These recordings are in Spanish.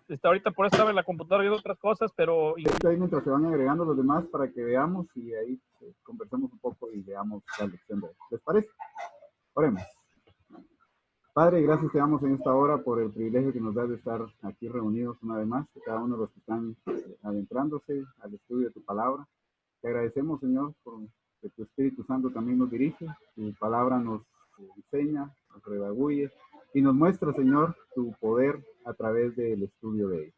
está ahorita por eso estaba en la computadora viendo otras cosas, pero... Ahí mientras se van agregando los demás para que veamos y ahí conversemos un poco y veamos la lección de hoy. ¿Les parece? Oremos. Padre, gracias te damos en esta hora por el privilegio que nos das de estar aquí reunidos una vez más, cada uno de los que están adentrándose al estudio de tu palabra. Te agradecemos, Señor, por que tu Espíritu Santo también nos dirige, tu palabra nos enseña, nos redaguye y nos muestra, Señor, tu poder a través del estudio de ella.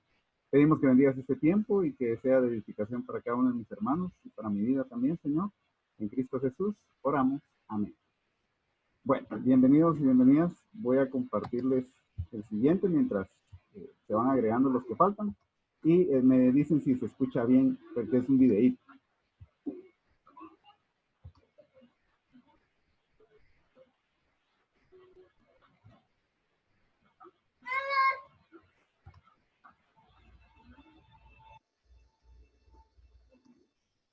Pedimos que bendigas este tiempo y que sea de edificación para cada uno de mis hermanos y para mi vida también, Señor. En Cristo Jesús, oramos. Amén. Bueno, bienvenidos y bienvenidas. Voy a compartirles el siguiente mientras se van agregando los que faltan. Y me dicen si se escucha bien, porque es un videíto.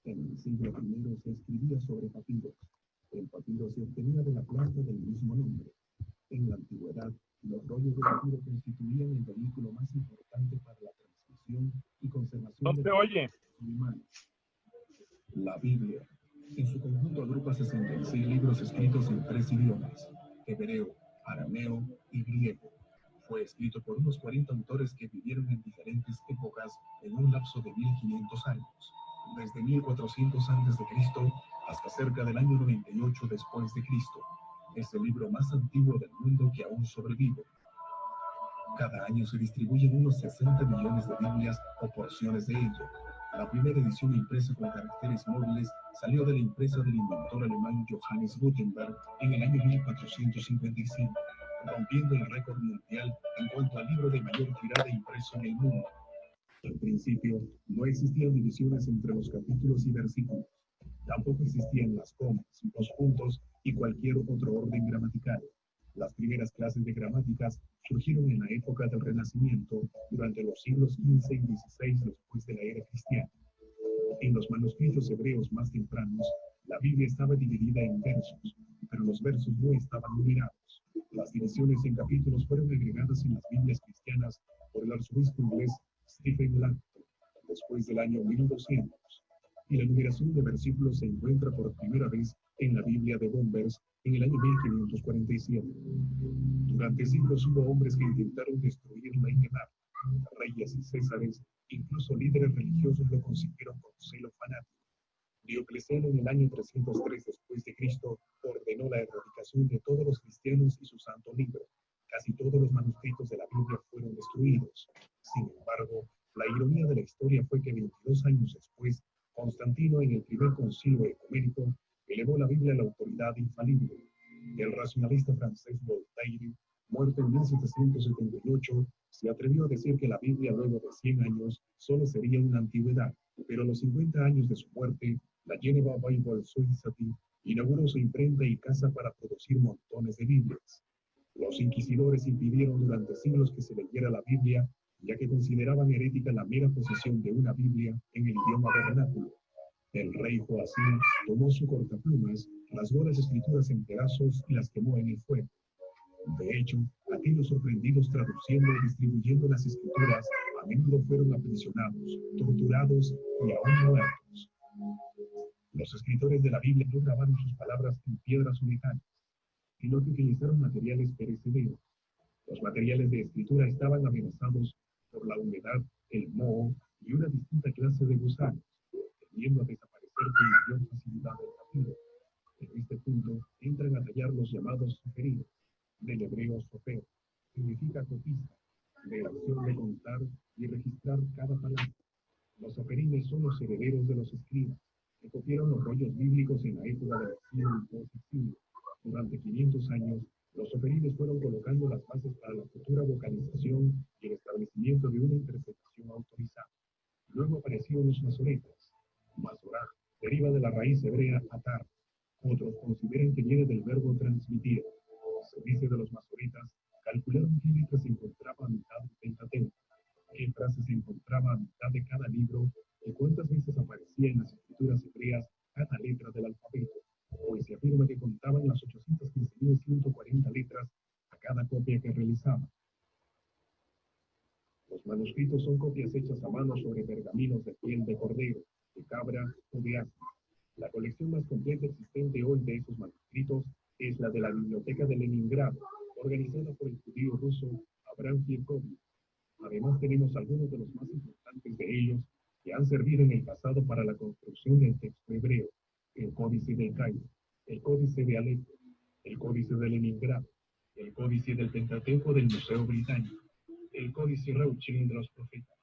En el siglo I se escribía sobre papiros. El papiro se obtenía de la planta del mismo nombre. En la antigüedad, los rollos de papiro constituían el vehículo más importante para la transmisión y conservación de documentos humanos. La Biblia, en su conjunto, agrupa 66 libros escritos en 3 idiomas: hebreo, arameo y griego. Fue escrito por unos 40 autores que vivieron en diferentes épocas en un lapso de 1500 años. Desde 1400 a.C. hasta cerca del año 98 después de Cristo. Es el libro más antiguo del mundo que aún sobrevive. Cada año se distribuyen unos 60 millones de Biblias o porciones de ello. La primera edición impresa con caracteres móviles salió de la impresa del inventor alemán Johannes Gutenberg en el año 1455, rompiendo el récord mundial en cuanto al libro de mayor tirada impreso en el mundo. Al principio, no existían divisiones entre los capítulos y versículos. Tampoco existían las comas, los puntos y cualquier otro orden gramatical. Las primeras clases de gramáticas surgieron en la época del Renacimiento, durante los siglos XV y XVI después de la era cristiana. En los manuscritos hebreos más tempranos, la Biblia estaba dividida en versos, pero los versos no estaban numerados. Las divisiones en capítulos fueron agregadas en las Biblias cristianas por el arzobispo inglés Stephen Langton, después del año 1200, y la numeración de versículos se encuentra por primera vez en la Biblia de Bombers en el año 1547. Durante siglos hubo hombres que intentaron destruirla y quemarla. Reyes y césares, incluso líderes religiosos, lo consiguieron con celo fanático. Diocleciano, en el año 303 después de Cristo, ordenó la erradicación de todos los cristianos y su santo libro. Casi todos los manuscritos de la Biblia fueron destruidos. Sin embargo, la ironía de la historia fue que 22 años después, Constantino, en el primer concilio ecuménico, elevó la Biblia a la autoridad infalible. El racionalista francés Voltaire, muerto en 1778, se atrevió a decir que la Biblia, luego de 100 años, solo sería una antigüedad, pero a los 50 años de su muerte, la Geneva Bible Society inauguró su imprenta y casa para producir montones de Biblias. Los inquisidores impidieron durante siglos que se leyera la Biblia, ya que consideraban herética la mera posesión de una Biblia en el idioma vernáculo. El rey Joacim tomó su cortaplumas, rasgó las escrituras en pedazos y las quemó en el fuego. De hecho, aquellos sorprendidos traduciendo y distribuyendo las escrituras a menudo fueron aprisionados, torturados y aún muertos. Los escritores de la Biblia no grabaron sus palabras en piedras o metales, sino que utilizaron materiales perecederos. Los materiales de escritura estaban amenazados por la humedad, el moho y una distinta clase de gusanos, tendiendo a desaparecer con mayor facilidad del papiro. En este punto entran a tallar los llamados soferinos, del hebreo sofeo, significa copista, de la acción de contar y registrar cada palabra. Los soferines son los herederos de los escribas, que copiaron los rollos bíblicos en la época del exilio y post-exilio. Durante 500 años, los soferines fueron colocando las bases para la futura vocalización y el establecimiento de una interpretación autorizada. Luego aparecieron los masoretas. Masorá deriva de la raíz hebrea atar. Otros consideran que viene del verbo transmitir. Se dice de los masoretas, calcularon qué letra se encontraba a mitad del Pentateuco, qué frase se encontraba a mitad de cada libro y cuántas veces aparecía en las escrituras hebreas cada letra del alfabeto. Hoy se afirma que contaban las 815.140 letras a cada copia que realizaban. Los Manuscritos son copias hechas a mano sobre pergaminos de piel de cordero, de cabra o de asno. La colección más completa existente hoy de esos manuscritos es la de la Biblioteca de Leningrado, organizada por el judío ruso Abraham Fierkovich. Además tenemos algunos de los más importantes de ellos que han servido en el pasado para la construcción del texto hebreo: el Códice del Cairo, el Códice de Alepo, el Códice de Leningrado, el Códice del Pentateuco del Museo Británico, el Códice Rauching de los Profetas.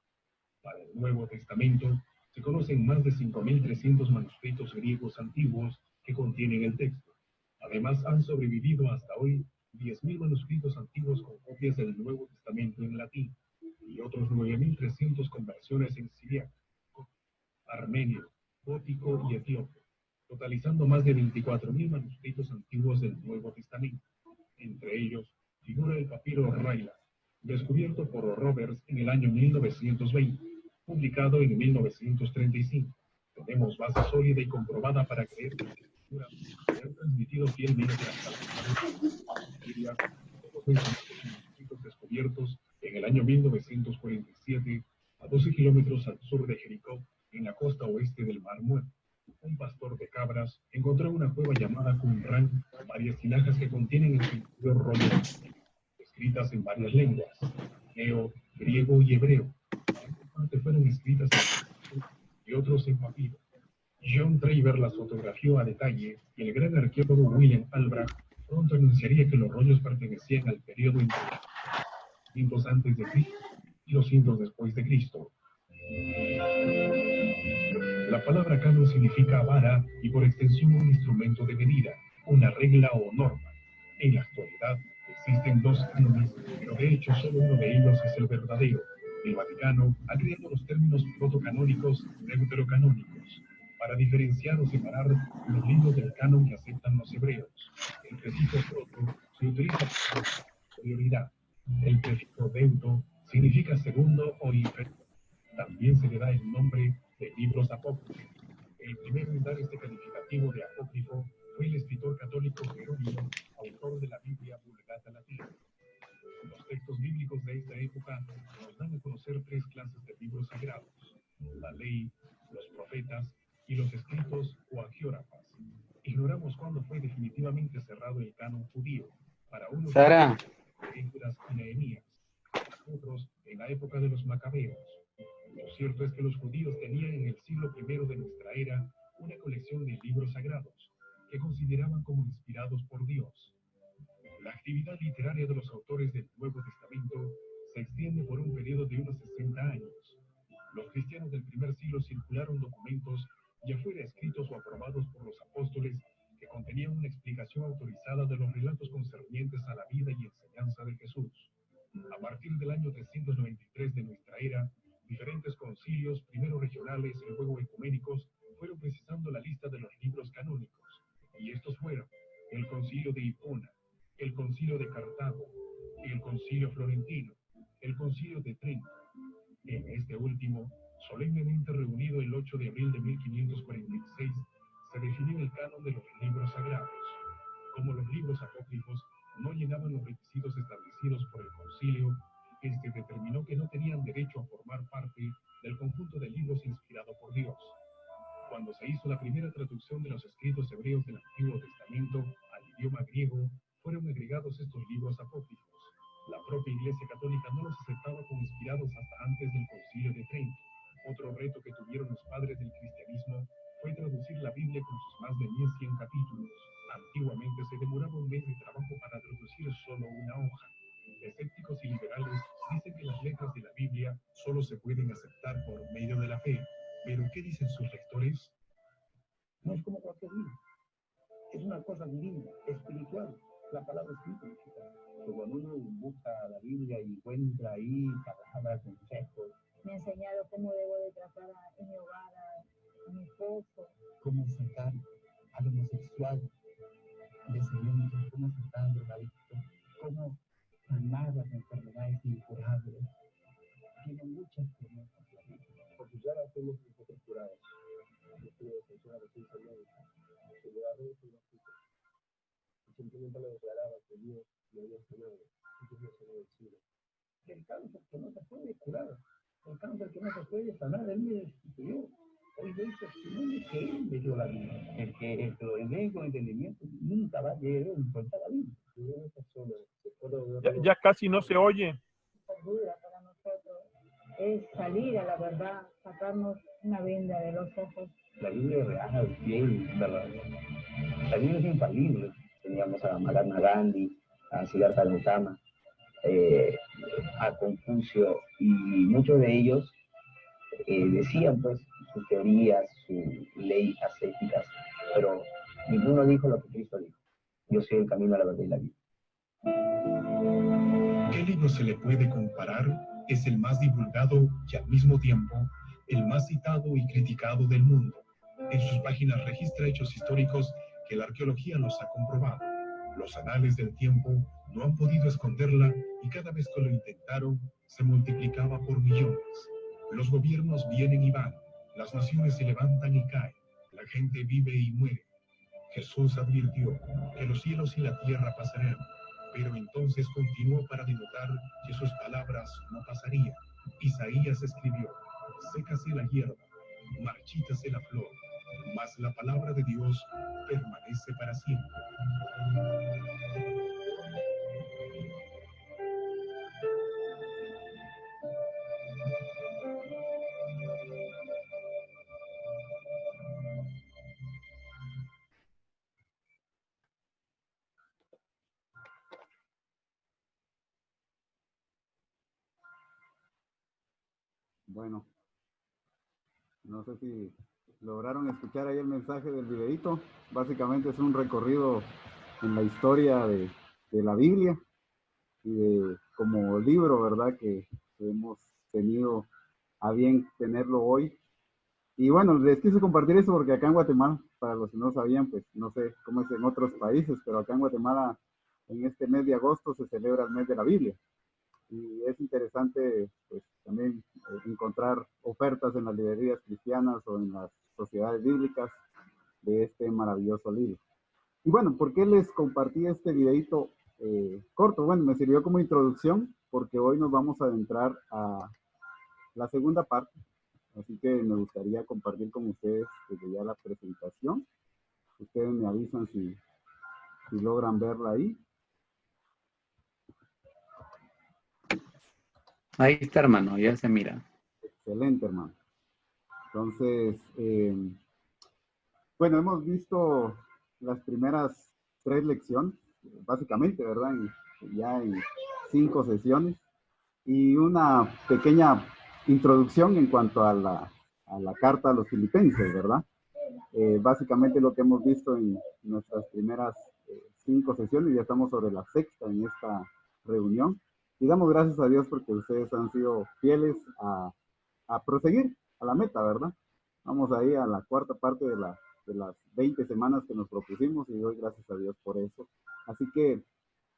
Para el Nuevo Testamento se conocen más de 5.300 manuscritos griegos antiguos que contienen el texto. Además han sobrevivido hasta hoy 10.000 manuscritos antiguos con copias del Nuevo Testamento en latín y otros 9.300 con versiones en siriaco, armenio, gótico y etíope, totalizando más de 24.000 manuscritos antiguos del Nuevo Testamento. Entre ellos figura el papiro Raila, descubierto por Roberts en el año 1920, publicado en 1935. Tenemos base sólida y comprobada para creer que la escritura se ha transmitido fielmente hasta los manuscritos descubiertos en el año 1947 a 12 kilómetros al sur de Jericó, en la costa oeste del Mar Muerto. Un pastor de cabras encontró una cueva llamada Qumran, varias tinajas que contienen en su interior rollos escritas en varias lenguas, arameo, griego y hebreo. En parte fueron escritas en y otros en papiro. John Traver las fotografió a detalle y el gran arqueólogo William Albrecht pronto anunciaría que los rollos pertenecían al periodo entre los 500 antes de Cristo y los 100 después de Cristo. La palabra canon significa vara y por extensión un instrumento de medida, una regla o norma. En la actualidad existen dos cánones, pero de hecho solo uno de ellos es el verdadero. El Vaticano ha creado los términos protocanónicos y deuterocanónicos para diferenciar o separar los libros del canon que aceptan los hebreos. El prefijo proto se utiliza para superioridad. El prefijo deuto significa segundo o inferior. También se le da el nombre de libros apócrifos. El primero en dar este calificativo de apócrifo fue el escritor católico Jerónimo, autor de la Biblia Vulgata Latina. Los textos bíblicos de esta época nos dan a conocer tres clases de libros sagrados: la ley, los profetas y los escritos o agiógrafas. Ignoramos cuándo fue definitivamente cerrado el canon judío. Para unos, Esdras y Nehemías, para otros, en la época de los Macabeos. Lo cierto es que los judíos tenían en el siglo I de nuestra era una colección de libros sagrados que consideraban como inspirados por Dios. La actividad literaria de los autores del Nuevo Testamento se extiende por un periodo de unos 60 años. Los cristianos del primer siglo circularon documentos, ya fuera escritos o aprobados por los apóstoles, que contenían una explicación autorizada de los relatos concernientes a la vida y enseñanza de Jesús. A partir del año 393 de nuestra era, diferentes concilios, primero regionales y luego ecuménicos, fueron precisando la lista de los libros canónicos, y estos fueron el concilio de Hipona, el concilio de Cartago, el concilio florentino, el concilio de Trento. En este último, solemnemente reunido el 8 de abril de 1546, se definió el canon de los libros sagrados. Como los libros apócrifos no llenaban los requisitos establecidos por el concilio, este determinó que no tenían derecho a formar parte del conjunto de libros inspirado por Dios. Cuando se hizo la primera traducción de los escritos hebreos del Antiguo Testamento al idioma griego, fueron agregados estos libros apócrifos. La propia Iglesia Católica no los aceptaba como inspirados hasta antes del Concilio de Trento. Otro reto que tuvieron los padres del cristianismo fue traducir la Biblia con sus más de 1.100 capítulos. Antiguamente se demoraba un mes de trabajo para traducir solo una hoja. Escépticos y liberales dicen que las letras de la Biblia solo se pueden aceptar por medio de la fe. ¿Pero qué dicen sus lectores? No es como cualquier libro. Es una cosa divina, espiritual. La palabra escrita. Cuando uno busca la Biblia y encuentra ahí palabras, consejos. Me ha enseñado cómo debo de tratar en mi hogar a mi esposo. Cómo sacar al homosexual de ese mundo, cómo sacar al drogadicto, cómo sanar las enfermedades incurables. Tiene muchas promesas. Por sus llagas fuimos nosotros curados. Yo tuve defensor a residencia médica. Se le daba un hospital. Y simplemente le declaraba que Dios me había sanado. Y Dios me sanó del cielo. El cáncer que no se puede curar. Por tanto, el que no se puede sanar, él me destituyó. Hoy doy testimonio que él me dio la vida. El que lo lee con entendimiento nunca va a llegar a encontrar la vida. Si una persona se puede Ya, verlo, ya casi no se oye. Ayuda para nosotros es salir a la verdad, sacarnos una venda de los ojos. La Biblia es real, fiel, verdadera. La Biblia es infalible. Teníamos a Mahatma Gandhi, a Siddhartha Gautama, a Confucio, y muchos de ellos decían pues sus teorías, sus leyes ascéticas, pero ninguno dijo lo que Cristo dijo. Yo soy el camino, la verdad y la vida. ¿Qué libro se le puede comparar? Es el más divulgado y al mismo tiempo el más citado y criticado del mundo. En sus páginas registra hechos históricos que la arqueología los ha comprobado. Los anales del tiempo no han podido esconderla y cada vez que lo intentaron se multiplicaba por millones. Los gobiernos vienen y van, las naciones se levantan y caen, la gente vive y muere. Jesús advirtió que los cielos y la tierra pasarán, pero entonces continuó para denotar que sus palabras no pasarían. Isaías escribió: sécase la hierba, marchítase la flor, mas la palabra de Dios permanece para siempre. Bueno, no sé si lograron escuchar ahí el mensaje del videito. Básicamente es un recorrido en la historia de la Biblia y de, como libro, ¿verdad? Que hemos tenido a bien tenerlo hoy. Y bueno, les quise compartir eso porque acá en Guatemala, para los que no sabían, pues no sé cómo es en otros países, pero acá en Guatemala en este mes de agosto se celebra el mes de la Biblia. Y es interesante pues también encontrar ofertas en las librerías cristianas o en las sociedades bíblicas de este maravilloso libro. Y bueno, ¿por qué les compartí este videito corto? Bueno, me sirvió como introducción porque hoy nos vamos a adentrar a la segunda parte, así que me gustaría compartir con ustedes desde ya la presentación. Ustedes me avisan si logran verla ahí. Ahí está, hermano, ya se mira. Excelente, hermano. Entonces, bueno, hemos visto las primeras 3 lecciones, básicamente, ¿verdad? Ya en 5 sesiones. Y una pequeña introducción en cuanto a la carta a los filipenses, ¿verdad? Básicamente lo que hemos visto en nuestras primeras 5 sesiones, ya estamos sobre la 6ª en esta reunión. Y damos gracias a Dios porque ustedes han sido fieles a proseguir a la meta, ¿verdad? Vamos ahí a la 4ª parte de las 20 semanas que nos propusimos y doy gracias a Dios por eso. Así que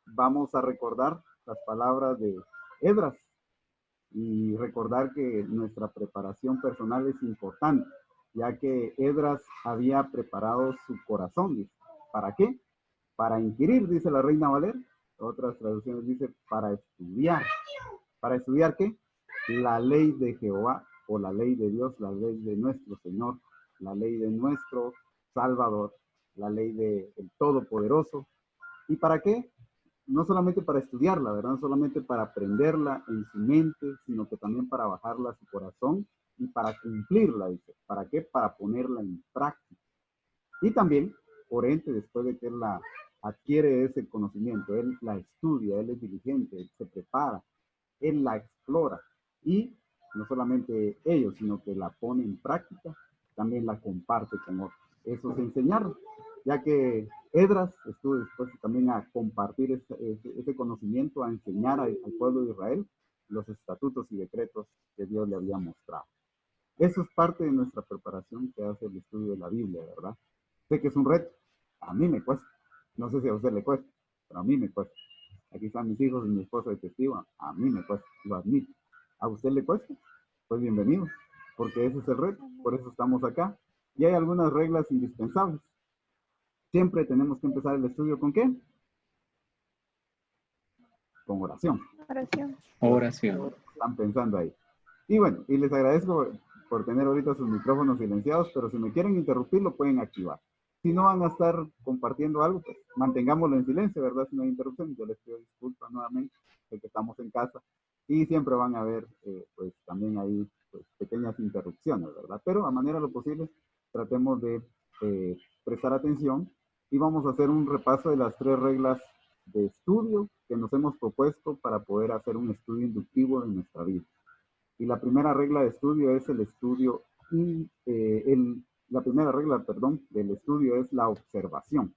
vamos a recordar las palabras de Esdras y recordar que nuestra preparación personal es importante, ya que Esdras había preparado su corazón. Dice, ¿para qué? Para inquirir, dice la Reina Valera. Otras traducciones dice para estudiar. ¿Para estudiar qué? La ley de Jehová o la ley de Dios, la ley de nuestro Señor, la ley de nuestro Salvador, la ley del Todopoderoso. ¿Y para qué? No solamente para estudiarla, ¿verdad? No solamente para aprenderla en su mente, sino que también para bajarla a su corazón y para cumplirla, dice. ¿Para qué? Para ponerla en práctica. Y también, por ende, después de que él la adquiere ese conocimiento, él la estudia, él es diligente, él se prepara, él la explora y no solamente ello, sino que la pone en práctica, también la comparte con otros. Eso es enseñarlo, ya que Esdras estuvo dispuesto también a compartir ese conocimiento, a enseñar al pueblo de Israel los estatutos y decretos que Dios le había mostrado. Eso es parte de nuestra preparación que hace el estudio de la Biblia, ¿verdad? Sé que es un reto, a mí me cuesta, no sé si a usted le cuesta, pero a mí me cuesta. Aquí están mis hijos y mi esposa de testigo, a mí me cuesta, lo admito. ¿A usted le cuesta? Pues bienvenido, porque ese es el reto, por eso estamos acá. Y hay algunas reglas indispensables. Siempre tenemos que empezar el estudio ¿con qué? Con oración. Oración. Oración. Están pensando ahí. Y bueno, y les agradezco por tener ahorita sus micrófonos silenciados, pero si me quieren interrumpir, lo pueden activar. Si no van a estar compartiendo algo, pues mantengámoslo en silencio, ¿verdad? Si no hay interrupción, yo les pido disculpas nuevamente de que estamos en casa y siempre van a haber, pues también ahí pues, pequeñas interrupciones, ¿verdad? Pero a manera de lo posible, tratemos de prestar atención y vamos a hacer un repaso de las 3 reglas de estudio que nos hemos propuesto para poder hacer un estudio inductivo de nuestra vida. Y la primera regla de estudio es el estudio y la primera regla, perdón, del estudio es la observación.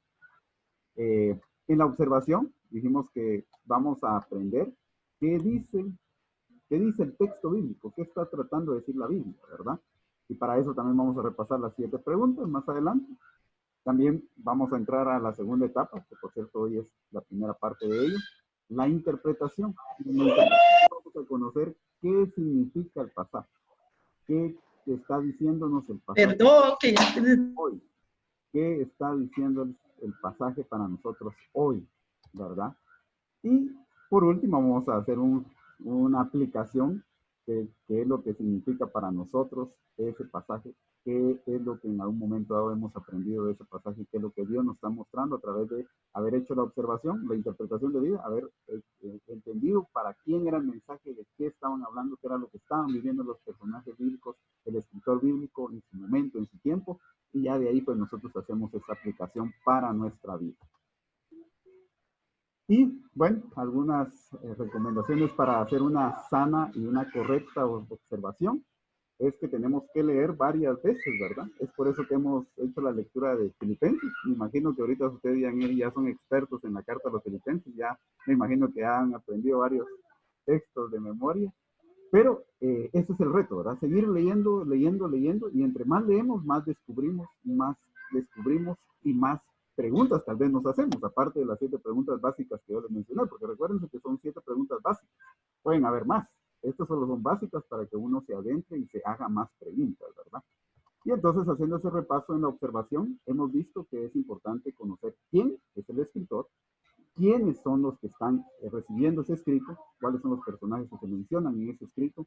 En la observación dijimos que vamos a aprender qué dice el texto bíblico, qué está tratando de decir la Biblia, ¿verdad? Y para eso también vamos a repasar las 7 preguntas más adelante. También vamos a entrar a la segunda etapa, que por cierto hoy es la primera parte de ello, la interpretación. Vamos a conocer qué significa el pasaje, qué está diciéndonos el pasaje. Perdón, que ya... Hoy, qué está diciendo el pasaje para nosotros hoy, ¿verdad? Y por último vamos a hacer una aplicación que es lo que significa para nosotros ese pasaje, qué es lo que en algún momento dado hemos aprendido de ese pasaje, qué es lo que Dios nos está mostrando a través de haber hecho la observación, la interpretación de vida, haber entendido para quién era el mensaje, de qué estaban hablando, qué era lo que estaban viviendo los personajes bíblicos, el escritor bíblico en su momento, en su tiempo, y ya de ahí pues nosotros hacemos esa aplicación para nuestra vida. Y bueno, algunas recomendaciones para hacer una sana y una correcta observación es que tenemos que leer varias veces, ¿verdad? Es por eso que hemos hecho la lectura de Filipenses. Me imagino que ahorita ustedes ya son expertos en la carta de los Filipenses, ya me imagino que han aprendido varios textos de memoria, pero ese es el reto, ¿verdad? Seguir leyendo, y entre más leemos, más descubrimos y más preguntas tal vez nos hacemos, aparte de las 7 preguntas básicas que yo les mencioné, porque recuérdense que son 7 preguntas básicas, pueden haber más. Estas solo son básicas para que uno se adentre y se haga más preguntas, ¿verdad? Y entonces, haciendo ese repaso en la observación, hemos visto que es importante conocer quién es el escritor, quiénes son los que están recibiendo ese escrito, cuáles son los personajes que se mencionan en ese escrito,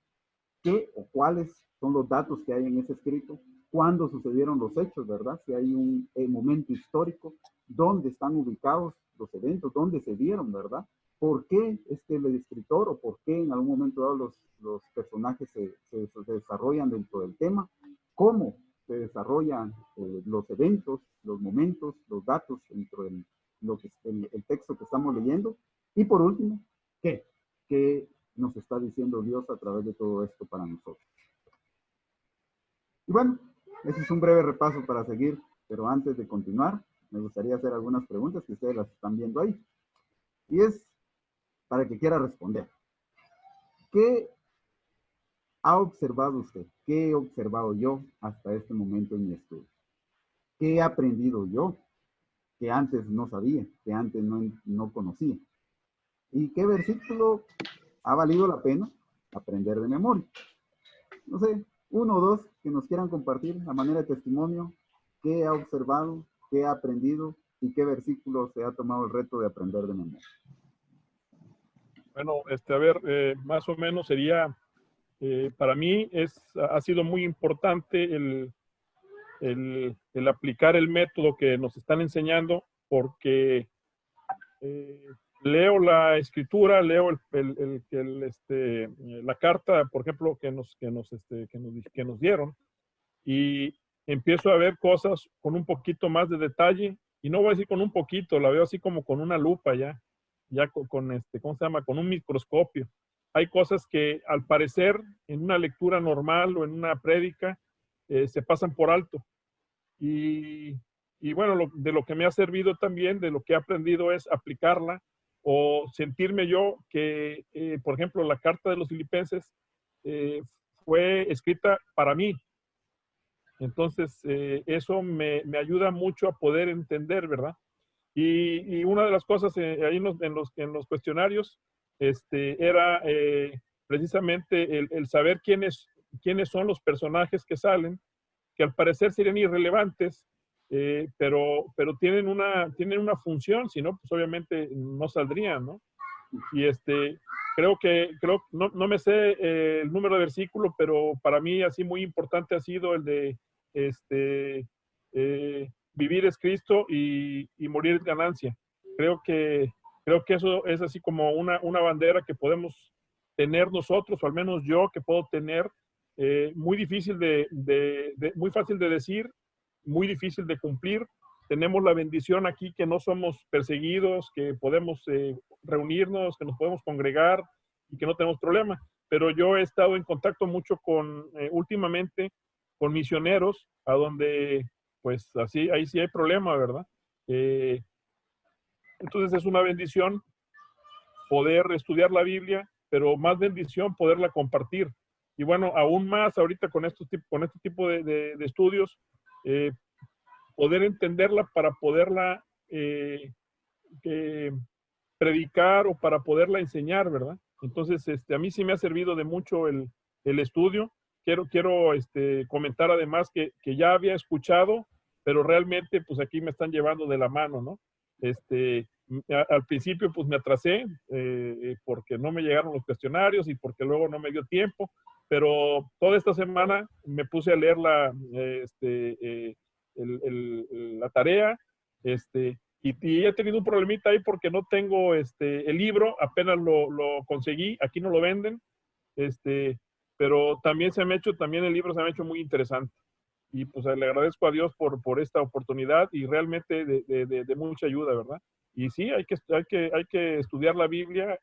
qué o cuáles son los datos que hay en ese escrito, cuándo sucedieron los hechos, ¿verdad? Si hay un momento histórico, dónde están ubicados los eventos, dónde se dieron, ¿verdad? ¿Por qué es que el escritor o por qué en algún momento dado los personajes se desarrollan dentro del tema? ¿Cómo se desarrollan los eventos, los momentos, los datos dentro del el texto que estamos leyendo? Y por último, ¿qué? ¿Qué nos está diciendo Dios a través de todo esto para nosotros? Y bueno, ese es un breve repaso para seguir, pero antes de continuar, me gustaría hacer algunas preguntas que ustedes las están viendo ahí. Y es para que quiera responder. ¿Qué ha observado usted? ¿Qué he observado yo hasta este momento en mi estudio? ¿Qué he aprendido yo que antes no sabía, que antes no conocía? ¿Y qué versículo ha valido la pena aprender de memoria? No sé, 1 o 2 que nos quieran compartir a manera de testimonio, qué ha observado, qué ha aprendido y qué versículo se ha tomado el reto de aprender de memoria. Bueno, a ver, más o menos sería, para mí ha sido muy importante el aplicar el método que nos están enseñando, porque leo la escritura, leo la carta, por ejemplo, que nos dieron, y empiezo a ver cosas con un poquito más de detalle, y no voy a decir con un poquito, la veo así como con una lupa ya con ¿cómo se llama? Con un microscopio. Hay cosas que al parecer en una lectura normal o en una prédica se pasan por alto. Y bueno, de lo que me ha servido también, de lo que he aprendido es aplicarla o sentirme yo que, por ejemplo, la carta de los Filipenses fue escrita para mí. Entonces, eso me ayuda mucho a poder entender, ¿verdad? Y una de las cosas ahí en los cuestionarios era precisamente el saber quiénes son los personajes que salen, que al parecer serían irrelevantes, pero tienen una función, si no, pues obviamente no saldrían, ¿no? no me sé el número de versículo, pero para mí así muy importante ha sido el de vivir es Cristo y morir es ganancia. Creo que eso es así como una bandera que podemos tener nosotros, o al menos yo que puedo tener, muy difícil muy fácil de decir, muy difícil de cumplir. Tenemos la bendición aquí que no somos perseguidos, que podemos reunirnos, que nos podemos congregar y que no tenemos problema. Pero yo he estado en contacto mucho últimamente con misioneros, a donde pues así, ahí sí hay problema, ¿verdad? Entonces es una bendición poder estudiar la Biblia, pero más bendición poderla compartir. Y bueno, aún más ahorita con este tipo de estudios, poder entenderla para poderla predicar o para poderla enseñar, ¿verdad? Entonces, a mí sí me ha servido de mucho el estudio. Quiero comentar además que ya había escuchado, pero realmente pues aquí me están llevando de la mano, ¿no? Al principio pues me atrasé porque no me llegaron los cuestionarios y porque luego no me dio tiempo, pero toda esta semana me puse a leer la tarea, y he tenido un problemita ahí porque no tengo el libro, apenas lo conseguí, aquí no lo venden, pero también el libro se me ha hecho muy interesante. Y pues le agradezco a Dios por esta oportunidad y realmente de mucha ayuda, ¿verdad? Y sí, hay que estudiar la Biblia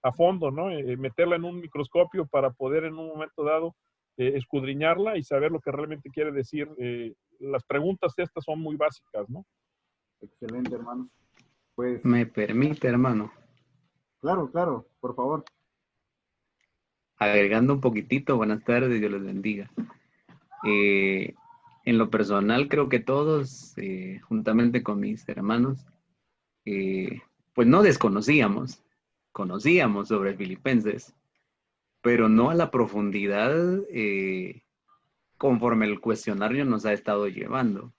a fondo, ¿no? Meterla en un microscopio para poder en un momento dado escudriñarla y saber lo que realmente quiere decir. Las preguntas estas son muy básicas, ¿no? Excelente, hermano. Pues, ¿Me permite, hermano? claro, por favor. Agregando un poquitito, buenas tardes, Dios les bendiga. En lo personal, creo que todos, juntamente con mis hermanos, pues no desconocíamos, conocíamos sobre Filipenses, pero no a la profundidad conforme el cuestionario nos ha estado llevando.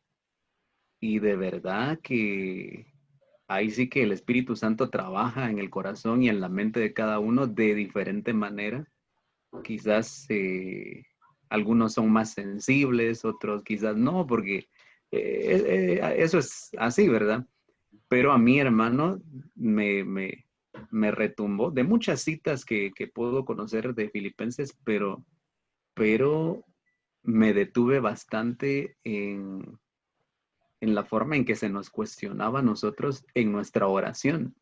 Y de verdad que ahí sí que el Espíritu Santo trabaja en el corazón y en la mente de cada uno de diferente manera. Quizás algunos son más sensibles, otros quizás no, porque eso es así, ¿verdad? Pero a mí, hermano, me retumbó de muchas citas que puedo conocer de Filipenses, pero me detuve bastante en la forma en que se nos cuestionaba a nosotros en nuestra oración.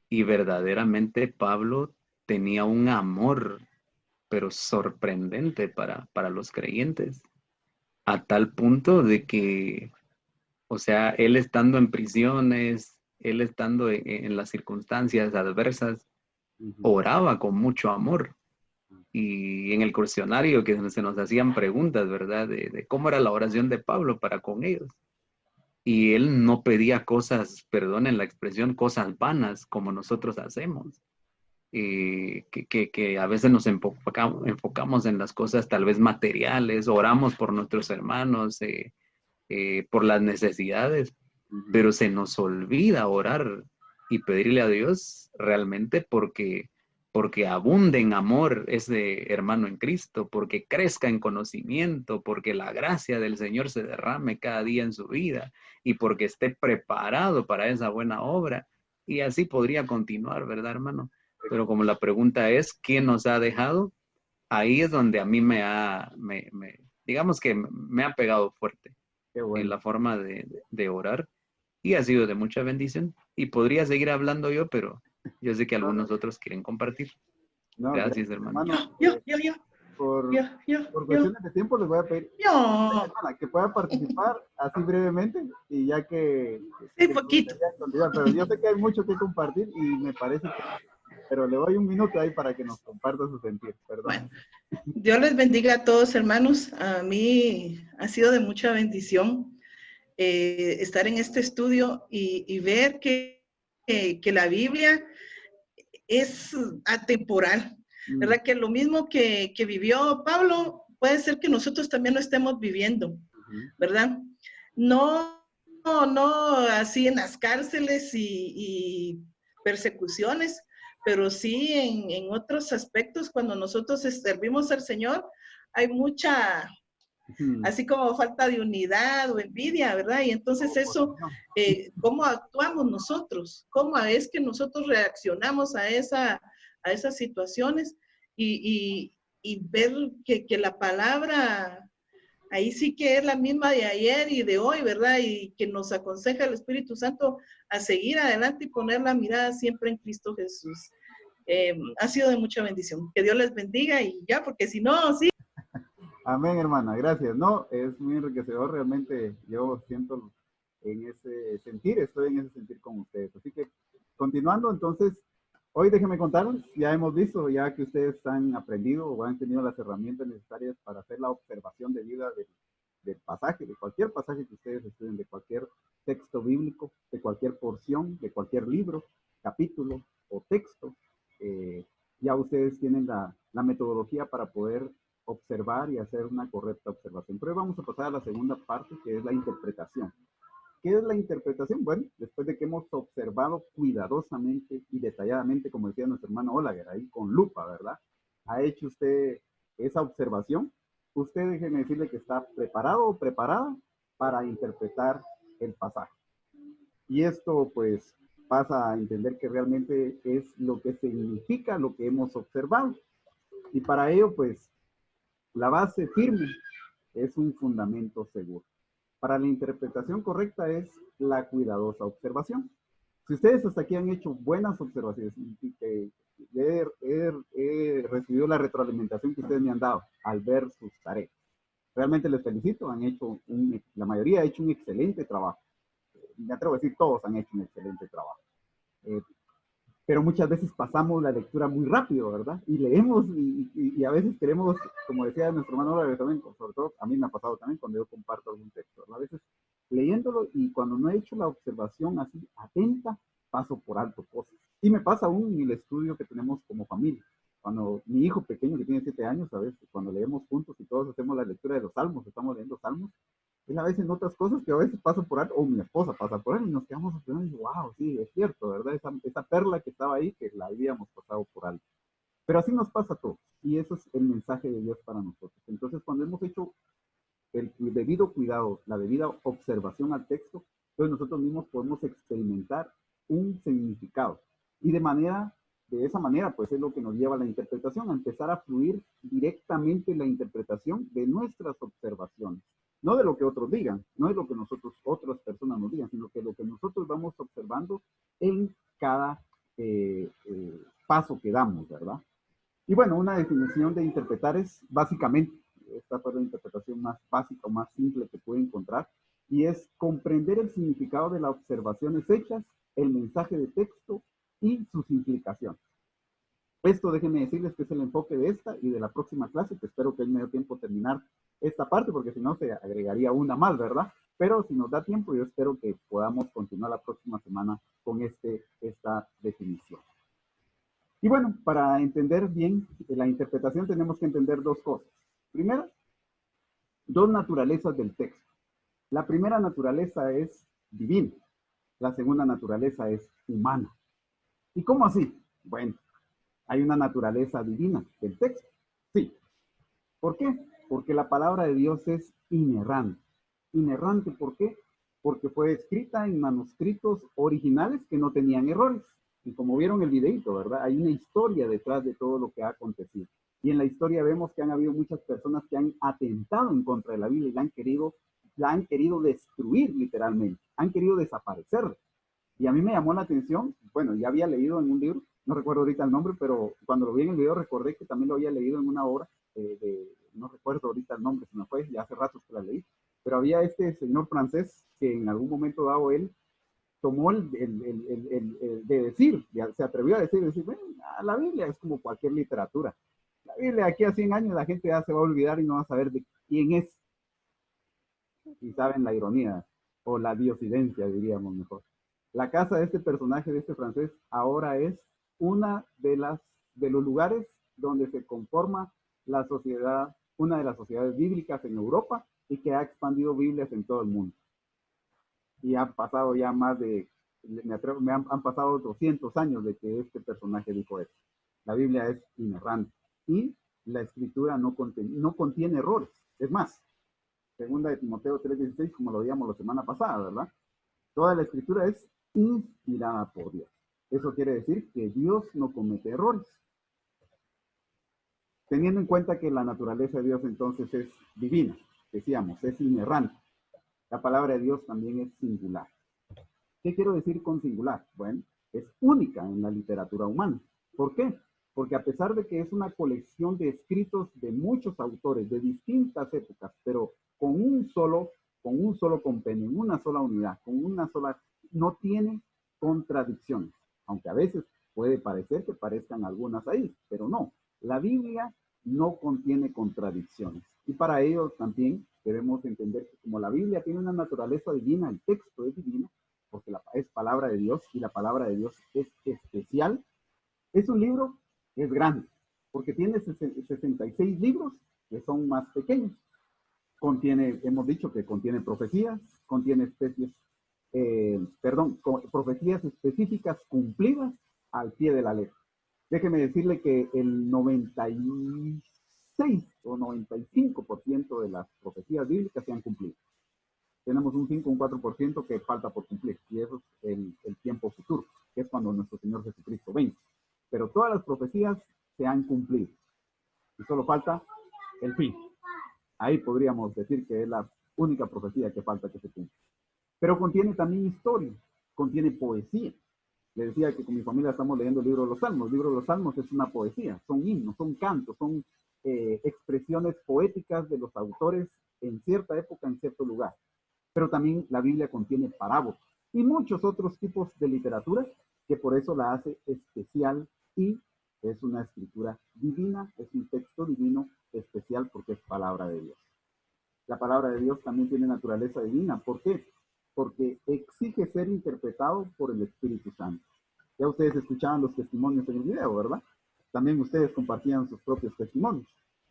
Y verdaderamente Pablo tenía un amor, pero sorprendente para los creyentes, a tal punto de que, o sea, él estando en prisiones, él estando en las circunstancias adversas, oraba con mucho amor. Y en el cuestionario que se nos hacían preguntas, ¿verdad? De cómo era la oración de Pablo para con ellos. Y él no pedía cosas, perdonen la expresión, cosas vanas como nosotros hacemos. Que a veces nos enfocamos en las cosas tal vez materiales, oramos por nuestros hermanos, por las necesidades, pero se nos olvida orar y pedirle a Dios realmente porque abunde en amor ese hermano en Cristo, porque crezca en conocimiento, porque la gracia del Señor se derrame cada día en su vida y porque esté preparado para esa buena obra. Y así podría continuar, ¿verdad, hermano? Pero como la pregunta es, ¿quién nos ha dejado? Ahí es donde a mí digamos que me ha pegado fuerte. Qué bueno. En la forma de orar y ha sido de mucha bendición. Y podría seguir hablando yo, pero yo sé que algunos otros quieren compartir. No, Gracias, hermano. Yo. Por cuestiones de tiempo les voy a pedir que pueda participar así brevemente y ya que... Sí, poquito. Pero yo sé que hay mucho que compartir y me parece que... Pero le doy un minuto ahí para que nos comparta su sentir, perdón. Bueno, Dios les bendiga a todos, hermanos. A mí ha sido de mucha bendición estar en este estudio y ver que la Biblia es atemporal, ¿verdad? Que lo mismo que vivió Pablo, puede ser que nosotros también lo estemos viviendo, ¿verdad? No así en las cárceles y persecuciones, pero sí en otros aspectos, cuando nosotros servimos al Señor, hay mucha, así como falta de unidad o envidia, ¿verdad? Y entonces eso, ¿cómo actuamos nosotros? ¿Cómo es que nosotros reaccionamos a esas situaciones? Y ver que la palabra ahí sí que es la misma de ayer y de hoy, ¿verdad? Y que nos aconseja el Espíritu Santo a seguir adelante y poner la mirada siempre en Cristo Jesús. Ha sido de mucha bendición. Que Dios les bendiga y ya, porque si no, sí. Amén, hermana, gracias. No, es muy enriquecedor, realmente yo siento en ese sentir, estoy en ese sentir con ustedes. Así que, continuando, entonces, hoy déjenme contarles, ya hemos visto, ya que ustedes han aprendido o han tenido las herramientas necesarias para hacer la observación de vida del pasaje, de cualquier pasaje que ustedes estudien, de cualquier texto bíblico, de cualquier porción, de cualquier libro, capítulo o texto. Ya ustedes tienen la metodología para poder observar y hacer una correcta observación. Pero hoy vamos a pasar a la segunda parte, que es la interpretación. ¿Qué es la interpretación? Bueno, después de que hemos observado cuidadosamente y detalladamente, como decía nuestro hermano Olaguer, ahí con lupa, ¿verdad? ¿Ha hecho usted esa observación? Usted déjeme decirle que está preparado o preparada para interpretar el pasaje. Y esto, pues, pasa a entender que realmente es lo que significa lo que hemos observado. Y para ello, pues, la base firme es un fundamento seguro. Para la interpretación correcta es la cuidadosa observación. Si ustedes hasta aquí han hecho buenas observaciones y que he recibido la retroalimentación que ustedes me han dado al ver sus tareas, realmente les felicito. Han hecho la mayoría ha hecho un excelente trabajo. Me atrevo a decir, todos han hecho un excelente trabajo. Pero muchas veces pasamos la lectura muy rápido, ¿verdad? Y leemos y a veces queremos, como decía nuestro hermano también, sobre todo a mí me ha pasado también cuando yo comparto algún texto, ¿verdad? A veces leyéndolo y cuando no he hecho la observación así atenta, paso por alto cosas. Y me pasa aún en el estudio que tenemos como familia. Cuando mi hijo pequeño, que tiene 7 años, a veces cuando leemos juntos y todos hacemos la lectura de los salmos, estamos leyendo salmos, él a veces en otras cosas que a veces paso por alto, o mi esposa pasa por él y nos quedamos observando y wow, sí, es cierto, ¿verdad? Esa perla que estaba ahí, que la habíamos pasado por alto. Pero así nos pasa a todos, y eso es el mensaje de Dios para nosotros. Entonces, cuando hemos hecho el debido cuidado, la debida observación al texto, entonces nosotros mismos podemos experimentar un significado. Y de esa manera, pues es lo que nos lleva a la interpretación, a empezar a fluir directamente la interpretación de nuestras observaciones. No de lo que otros digan, no de lo que otras personas nos digan, sino que lo que nosotros vamos observando en cada paso que damos, ¿verdad? Y bueno, una definición de interpretar es básicamente, esta fue la interpretación más básica o más simple que puede encontrar, y es comprender el significado de las observaciones hechas, el mensaje de texto y sus implicaciones. Esto déjenme decirles que es el enfoque de esta y de la próxima clase, que espero que hoy me dé tiempo terminar esta parte, porque si no se agregaría una más, ¿verdad? Pero si nos da tiempo, yo espero que podamos continuar la próxima semana con esta definición. Y bueno, para entender bien la interpretación tenemos que entender dos cosas. Primero, dos naturalezas del texto. La primera naturaleza es divina, la segunda naturaleza es humana. ¿Y cómo así? Bueno, ¿hay una naturaleza divina del texto? Sí. ¿Por qué? Porque la palabra de Dios es inerrante. ¿Inerrante por qué? Porque fue escrita en manuscritos originales que no tenían errores. Y como vieron el videito, ¿verdad? Hay una historia detrás de todo lo que ha acontecido. Y en la historia vemos que han habido muchas personas que han atentado en contra de la Biblia y la han querido destruir literalmente. Han querido desaparecerla. Y a mí me llamó la atención, bueno, ya había leído en un libro, no recuerdo ahorita el nombre, pero cuando lo vi en el video recordé que también lo había leído en una obra, no recuerdo ahorita el nombre, se me fue, ya hace rato que la leí, pero había este señor francés que en algún momento dado él tomó de decir, ya se atrevió a decir, bueno, la Biblia es como cualquier literatura. La Biblia aquí a 100 años la gente ya se va a olvidar y no va a saber de quién es. Y saben la ironía, o la diosidencia diríamos mejor. La casa de este personaje, de este francés, ahora es una de los lugares donde se conforma la sociedad, una de las sociedades bíblicas en Europa y que ha expandido Biblias en todo el mundo. Y han pasado ya más de han pasado 200 años de que este personaje dijo eso. La Biblia es inerrante y la escritura no contiene errores. Es más, segunda de Timoteo 3:16, como lo veíamos la semana pasada, ¿verdad? Toda la escritura es inspirada por Dios. Eso quiere decir que Dios no comete errores. Teniendo en cuenta que la naturaleza de Dios entonces es divina, decíamos, es inerrante. La palabra de Dios también es singular. ¿Qué quiero decir con singular? Bueno, es única en la literatura humana. ¿Por qué? Porque a pesar de que es una colección de escritos de muchos autores de distintas épocas, pero con un solo compendio, en una sola unidad, no tiene contradicciones. Aunque a veces puede parecer que parezcan algunas ahí, pero no. La Biblia no contiene contradicciones. Y para ello también debemos entender que como la Biblia tiene una naturaleza divina, el texto es divino, porque es palabra de Dios y la palabra de Dios es especial. Es un libro que es grande, porque tiene 66 libros que son más pequeños. Hemos dicho que contiene profecías, contiene profecías específicas cumplidas al pie de la letra. Déjeme decirle que el 96 o 95% de las profecías bíblicas se han cumplido. Tenemos un 5 o un 4% que falta por cumplir, y eso es el tiempo futuro, que es cuando nuestro Señor Jesucristo venga. Pero todas las profecías se han cumplido, y solo falta el fin. Ahí podríamos decir que es la única profecía que falta que se cumpla. Pero contiene también historia, contiene poesía. Le decía que con mi familia estamos leyendo el libro de los Salmos. El libro de los Salmos es una poesía, son himnos, son cantos, son expresiones poéticas de los autores en cierta época, en cierto lugar. Pero también la Biblia contiene parábolas y muchos otros tipos de literatura que por eso la hace especial y es una escritura divina, es un texto divino especial porque es palabra de Dios. La palabra de Dios también tiene naturaleza divina. ¿Por qué? Porque exige ser interpretado por el Espíritu Santo. Ya ustedes escuchaban los testimonios en el video, ¿verdad? También ustedes compartían sus propios testimonios.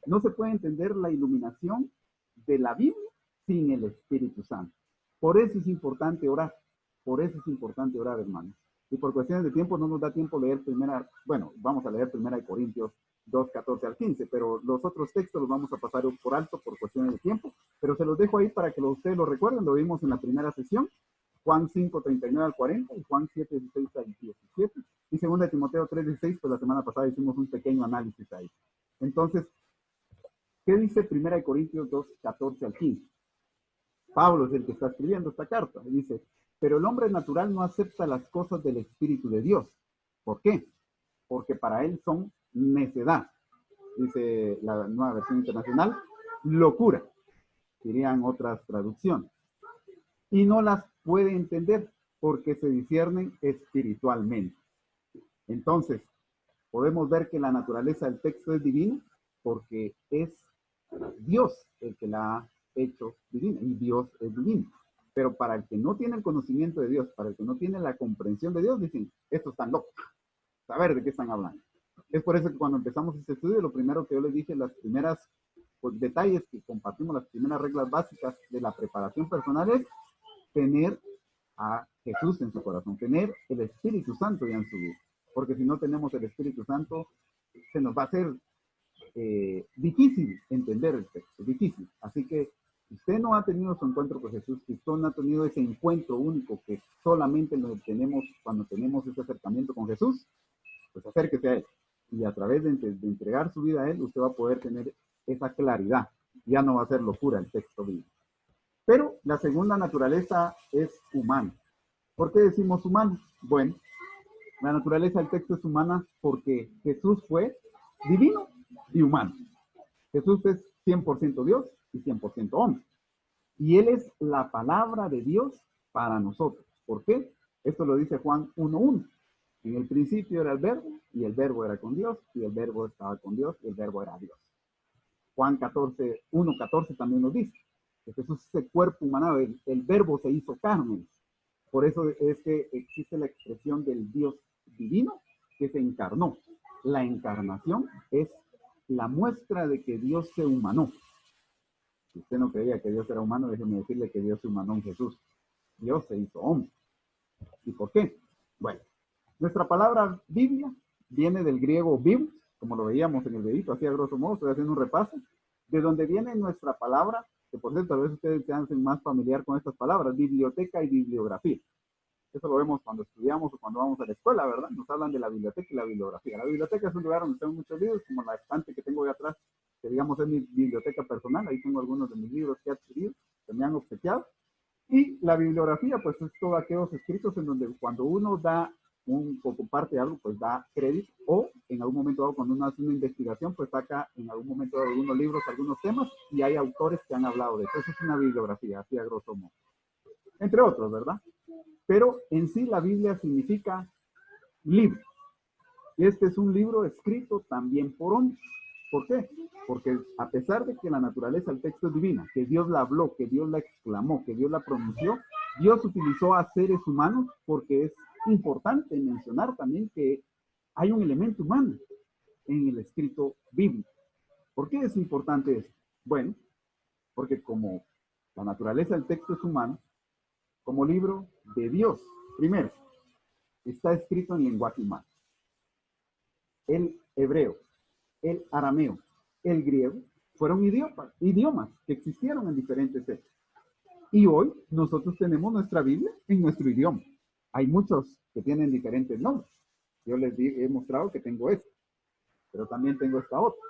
No se puede entender la iluminación de la Biblia sin el Espíritu Santo. Por eso es importante orar. Por eso es importante orar, hermanos. Y por cuestiones de tiempo no nos da tiempo leer vamos a leer 1 Corintios 2, 14 al 15, pero los otros textos los vamos a pasar por alto por cuestiones de tiempo, pero se los dejo ahí para que ustedes lo recuerden. Lo vimos en la primera sesión, Juan 5, 39 al 40 y Juan 7, 16 al 17. Y 2 Timoteo 3, 16, pues la semana pasada hicimos un pequeño análisis ahí. Entonces, ¿qué dice 1 Corintios 2, 14 al 15? Pablo es el que está escribiendo esta carta. Y dice, pero el hombre natural no acepta las cosas del Espíritu de Dios. ¿Por qué? Porque para él son necedad. Dice la Nueva Versión Internacional, locura, dirían otras traducciones. Y no las puede entender porque se disciernen espiritualmente. Entonces, podemos ver que la naturaleza del texto es divina porque es Dios el que la ha hecho divina y Dios es divino. Pero para el que no tiene el conocimiento de Dios, para el que no tiene la comprensión de Dios, dicen, estos están locos. Saber de qué están hablando. Es por eso que cuando empezamos este estudio, lo primero que yo les dije, las primeras detalles que compartimos, las primeras reglas básicas de la preparación personal es tener a Jesús en su corazón, tener el Espíritu Santo ya en su vida. Porque si no tenemos el Espíritu Santo, se nos va a hacer difícil entender el texto, difícil. Así que si usted no ha tenido su encuentro con Jesús, si usted no ha tenido ese encuentro único que solamente lo tenemos cuando tenemos ese acercamiento con Jesús, pues acérquese a Él. Y a través de entregar su vida a Él, usted va a poder tener esa claridad. Ya no va a ser locura el texto bíblico. Pero la segunda naturaleza es humana. ¿Por qué decimos humana? Bueno, la naturaleza del texto es humana porque Jesús fue divino y humano. Jesús es 100% Dios y 100% hombre. Y Él es la palabra de Dios para nosotros. ¿Por qué? Esto lo dice Juan 1:1. En el principio era el verbo, y el verbo era con Dios, y el verbo estaba con Dios, y el verbo era Dios. Juan 1:14 también nos dice que Jesús es el cuerpo humano, el verbo se hizo carne. Por eso es que existe la expresión del Dios divino que se encarnó. La encarnación es la muestra de que Dios se humanó. Si usted no creía que Dios era humano, déjeme decirle que Dios se humanó en Jesús. Dios se hizo hombre. ¿Y por qué? Bueno, nuestra palabra Biblia viene del griego bib, como lo veíamos en el dedito, así a grosso modo, estoy haciendo un repaso, de donde viene nuestra palabra, que por cierto, a veces ustedes se hacen más familiar con estas palabras, biblioteca y bibliografía. Eso lo vemos cuando estudiamos o cuando vamos a la escuela, ¿verdad? Nos hablan de la biblioteca y la bibliografía. La biblioteca es un lugar donde tengo muchos libros, como la estante que tengo ahí atrás, que digamos es mi biblioteca personal. Ahí tengo algunos de mis libros que he adquirido, que me han obsequiado. Y la bibliografía, pues es todos aquellos escritos en donde cuando uno da o comparte algo, pues da crédito, o en algún momento dado, cuando uno hace una investigación, pues saca en algún momento dado algunos libros, algunos temas, y hay autores que han hablado de eso. Eso es una bibliografía, así a grosso modo. Entre otros, ¿verdad? Pero en sí la Biblia significa libro. Y este es un libro escrito también por hombres. ¿Por qué? Porque a pesar de que la naturaleza del texto es divina, que Dios la habló, que Dios la exclamó, que Dios la pronunció, Dios utilizó a seres humanos, porque es importante mencionar también que hay un elemento humano en el escrito bíblico. ¿Por qué es importante eso? Bueno, porque como la naturaleza del texto es humano, como libro de Dios, primero, está escrito en lenguaje humano. El hebreo, el arameo, el griego, fueron idiomas que existieron en diferentes épocas. Y hoy nosotros tenemos nuestra Biblia en nuestro idioma. Hay muchos que tienen diferentes nombres. Yo les he mostrado que tengo esta, pero también tengo esta otra.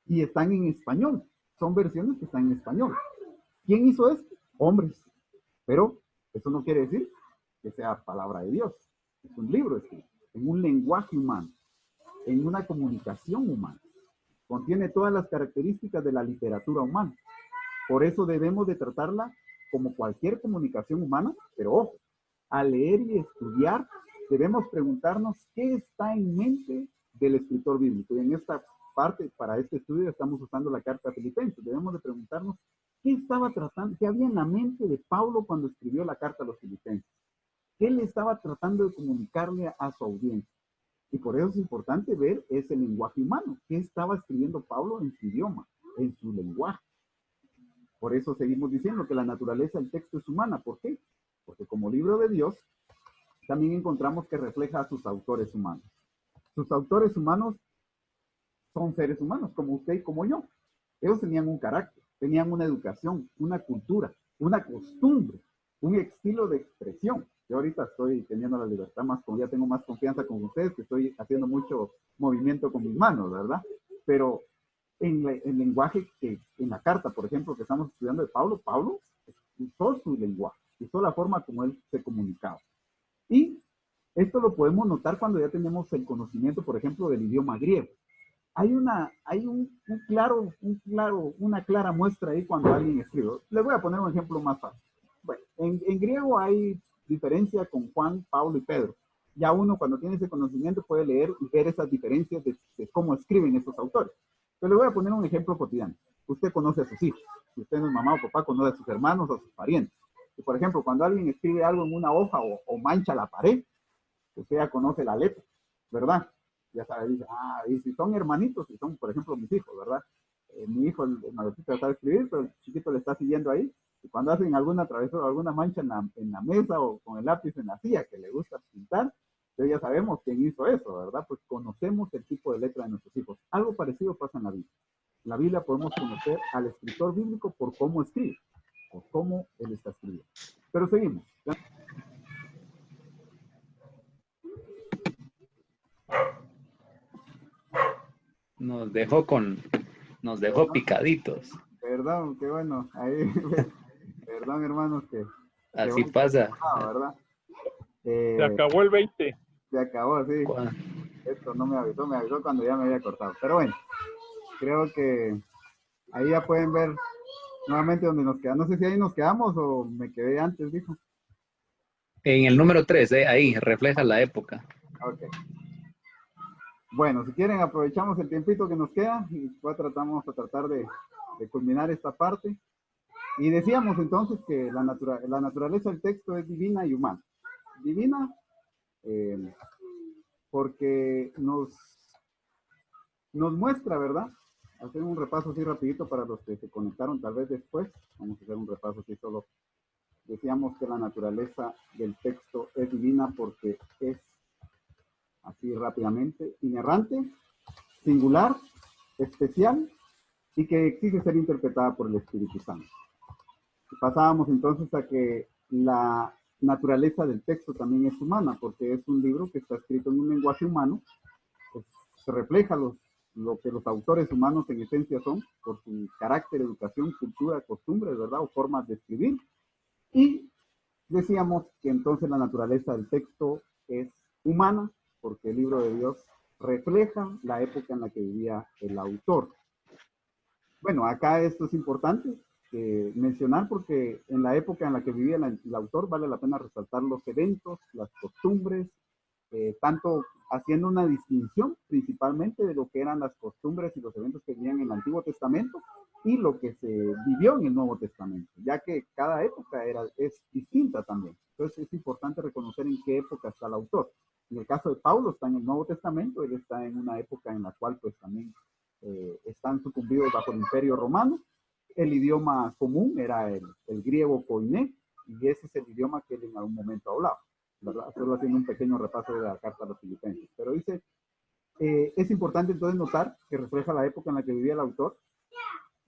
Y están en español. Son versiones que están en español. ¿Quién hizo esto? Hombres. Pero eso no quiere decir que sea palabra de Dios. Es un libro escrito en un lenguaje humano, en una comunicación humana. Contiene todas las características de la literatura humana. Por eso debemos de tratarla como cualquier comunicación humana, pero ojo, al leer y estudiar, debemos preguntarnos qué está en mente del escritor bíblico. Y en esta parte, para este estudio, estamos usando la carta a Filipenses. Debemos de preguntarnos qué estaba tratando, qué había en la mente de Pablo cuando escribió la carta a los Filipenses. ¿Qué le estaba tratando de comunicarle a su audiencia? Y por eso es importante ver ese lenguaje humano. ¿Qué estaba escribiendo Pablo en su idioma, en su lenguaje? Por eso seguimos diciendo que la naturaleza del texto es humana. ¿Por qué? Porque como libro de Dios, también encontramos que refleja a sus autores humanos. Sus autores humanos son seres humanos, como usted y como yo. Ellos tenían un carácter, tenían una educación, una cultura, una costumbre, un estilo de expresión. Yo ahorita estoy teniendo la libertad más, como ya tengo más confianza con ustedes, que estoy haciendo mucho movimiento con mis manos, ¿verdad? Pero en el lenguaje que, en la carta, por ejemplo, que estamos estudiando de Pablo, Pablo usó su lenguaje, usó la forma como él se comunicaba. Y esto lo podemos notar cuando ya tenemos el conocimiento, por ejemplo, del idioma griego. Hay una clara muestra ahí cuando alguien escribe. Les voy a poner un ejemplo más fácil. Bueno, en griego hay diferencia con Juan, Pablo y Pedro. Ya uno cuando tiene ese conocimiento puede leer y ver esas diferencias de cómo escriben estos autores. Pero le voy a poner un ejemplo cotidiano. Usted conoce a sus hijos. Si usted no es mamá o papá, conoce a sus hermanos o a sus parientes. Y por ejemplo, cuando alguien escribe algo en una hoja o mancha la pared, usted ya conoce la letra, ¿verdad? Ya sabe, dice, y si son hermanitos, si son, por ejemplo, mis hijos, ¿verdad? Mi hijo, el mayorcito, sabe escribir, pero el chiquito le está siguiendo ahí. Y cuando hacen alguna travesura, alguna mancha en la mesa o con el lápiz en la silla que le gusta pintar, entonces ya sabemos quién hizo eso, ¿verdad? Pues conocemos el tipo de letra de nuestros hijos. Algo parecido pasa en la Biblia. En la Biblia podemos conocer al escritor bíblico por cómo escribe, por cómo él está escribiendo. Pero seguimos. Nos dejó picaditos. Perdón, qué bueno. Ahí, perdón, hermanos, que así pasa. ¿Verdad? Se acabó el 20. Se acabó, sí. Esto no me avisó cuando ya me había cortado. Pero bueno, creo que ahí ya pueden ver nuevamente donde nos quedamos. No sé si ahí nos quedamos o me quedé antes, dijo. En el número 3, ahí refleja la época. Ok. Bueno, si quieren aprovechamos el tiempito que nos queda y después vamos a tratar de culminar esta parte. Y decíamos entonces que la naturaleza del texto es divina y humana. Divina porque nos muestra, ¿verdad? Hacer un repaso así rapidito para los que se conectaron tal vez después. Vamos a hacer un repaso así solo decíamos que la naturaleza del texto es divina porque es, así rápidamente, inerrante, singular, especial y que exige ser interpretada por el Espíritu Santo. Pasábamos entonces a que la naturaleza del texto también es humana, porque es un libro que está escrito en un lenguaje humano, pues, se refleja lo que los autores humanos en esencia son, por su carácter, educación, cultura, costumbres, ¿verdad? O formas de escribir. Y decíamos que entonces la naturaleza del texto es humana, porque el libro de Dios refleja la época en la que vivía el autor. Bueno, acá esto es importante mencionar porque en la época en la que vivía el autor vale la pena resaltar los eventos, las costumbres, tanto haciendo una distinción principalmente de lo que eran las costumbres y los eventos que vivían en el Antiguo Testamento y lo que se vivió en el Nuevo Testamento, ya que cada época es distinta también. Entonces es importante reconocer en qué época está el autor. En el caso de Pablo está en el Nuevo Testamento, él está en una época en la cual pues también están sucumbidos bajo el Imperio Romano. El idioma común era el griego koiné, y ese es el idioma que él en algún momento hablaba, ¿verdad? Solo haciendo un pequeño repaso de la carta a los Filipenses. Pero dice, es importante entonces notar que refleja la época en la que vivía el autor,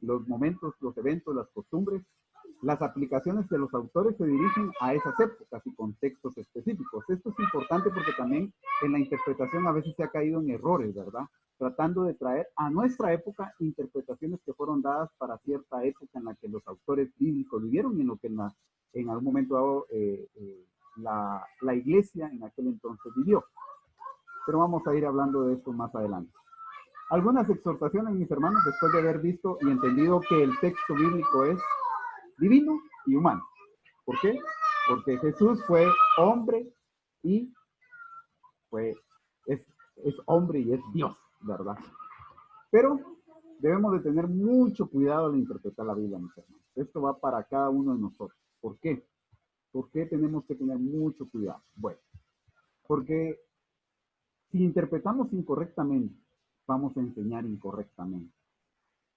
los momentos, los eventos, las costumbres, las aplicaciones de los autores se dirigen a esas épocas y contextos específicos. Esto es importante porque también en la interpretación a veces se ha caído en errores, ¿verdad? Tratando de traer a nuestra época interpretaciones que fueron dadas para cierta época en la que los autores bíblicos vivieron y en lo que en algún momento dado la iglesia en aquel entonces vivió. Pero vamos a ir hablando de esto más adelante. Algunas exhortaciones, mis hermanos, después de haber visto y entendido que el texto bíblico es divino y humano. ¿Por qué? Porque Jesús fue hombre y es hombre y es Dios, ¿verdad? Pero debemos de tener mucho cuidado al interpretar la Biblia, mis hermanos. Esto va para cada uno de nosotros. ¿Por qué? ¿Por qué tenemos que tener mucho cuidado? Bueno, porque si interpretamos incorrectamente, vamos a enseñar incorrectamente.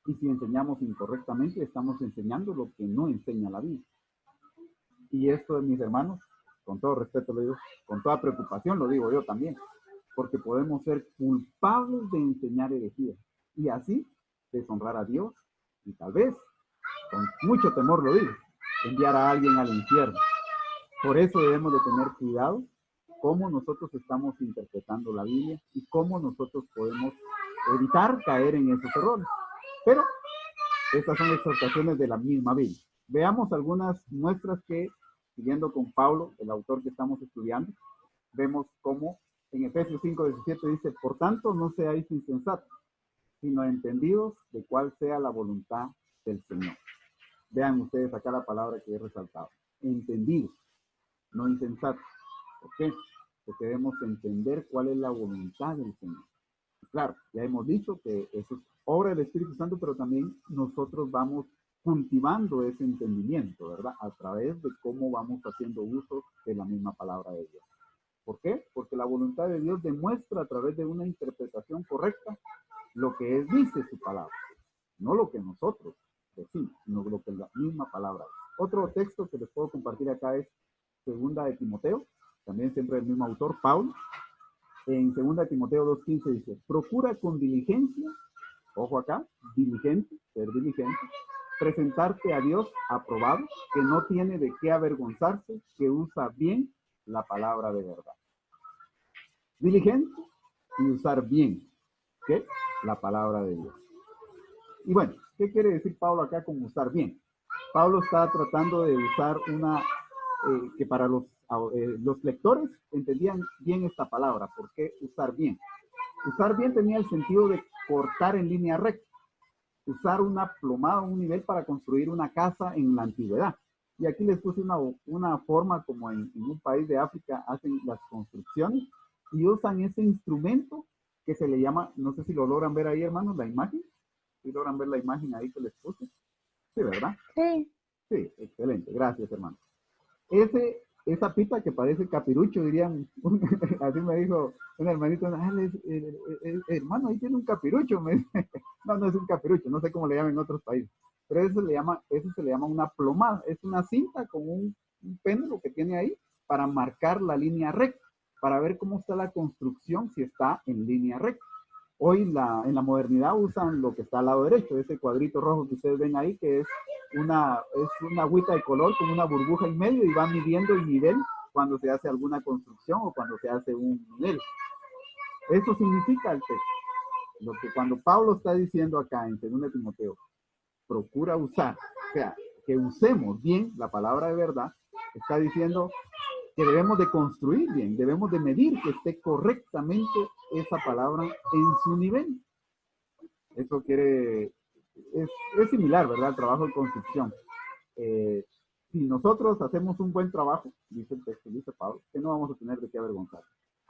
Y si enseñamos incorrectamente, estamos enseñando lo que no enseña la Biblia. Y esto, mis hermanos, con todo respeto lo digo, con toda preocupación lo digo yo también, porque podemos ser culpables de enseñar herejías y así deshonrar a Dios y tal vez, con mucho temor lo digo, enviar a alguien al infierno. Por eso debemos de tener cuidado cómo nosotros estamos interpretando la Biblia y cómo nosotros podemos evitar caer en esos errores. Pero estas son exhortaciones de la misma Biblia. Veamos algunas muestras que, siguiendo con Pablo, el autor que estamos estudiando, vemos cómo en Efesios 5:17 dice, por tanto no seáis insensatos, sino entendidos de cuál sea la voluntad del Señor. Vean ustedes acá la palabra que he resaltado. Entendidos, no insensatos. ¿Por qué? Porque debemos entender cuál es la voluntad del Señor. Claro, ya hemos dicho que eso es obra del Espíritu Santo, pero también nosotros vamos cultivando ese entendimiento, ¿verdad? A través de cómo vamos haciendo uso de la misma palabra de Dios. ¿Por qué? Porque la voluntad de Dios demuestra a través de una interpretación correcta lo que dice su palabra. No lo que nosotros decimos, sino lo que la misma palabra dice. Otro texto que les puedo compartir acá es 2 de Timoteo, también siempre el mismo autor, Pablo. En 2 de Timoteo 2:15 dice, procura con diligencia, ojo acá, diligente, ser diligente, presentarte a Dios aprobado, que no tiene de qué avergonzarse, que usa bien la palabra de verdad. Diligente y usar bien, ¿qué? La palabra de Dios. Y bueno, ¿qué quiere decir Pablo acá con usar bien? Pablo está tratando de usar una, que para los lectores entendían bien esta palabra. ¿Por qué usar bien? Usar bien tenía el sentido de cortar en línea recta. Usar una plomada, un nivel para construir una casa en la antigüedad. Y aquí les puse una forma como en un país de África hacen las construcciones y usan ese instrumento que se le llama, no sé si lo logran ver ahí, hermanos, la imagen. ¿Sí logran ver la imagen ahí que les puse? Sí, ¿verdad? Sí. Sí, excelente. Gracias, hermano. Esa pita que parece capirucho, dirían, así me dijo un hermanito, hermano, ahí tiene un capirucho. Me dice. No, no es un capirucho, no sé cómo le llaman en otros países, pero eso se le llama una plomada, es una cinta con un un péndulo que tiene ahí para marcar la línea recta, para ver cómo está la construcción, si está en línea recta. Hoy en la modernidad usan lo que está al lado derecho, ese cuadrito rojo que ustedes ven ahí, que es una agüita de color con una burbuja en medio y va midiendo el nivel cuando se hace alguna construcción o cuando se hace un nivel. Eso significa el texto. Lo que cuando Pablo está diciendo acá en 2 Timoteo, procura usar, o sea, que usemos bien la palabra de verdad, está diciendo que debemos de construir bien, debemos de medir que esté correctamente esa palabra en su nivel. Eso es similar, ¿verdad? Al trabajo de construcción. Si nosotros hacemos un buen trabajo, dice el texto, dice Pablo, que no vamos a tener de qué avergonzar.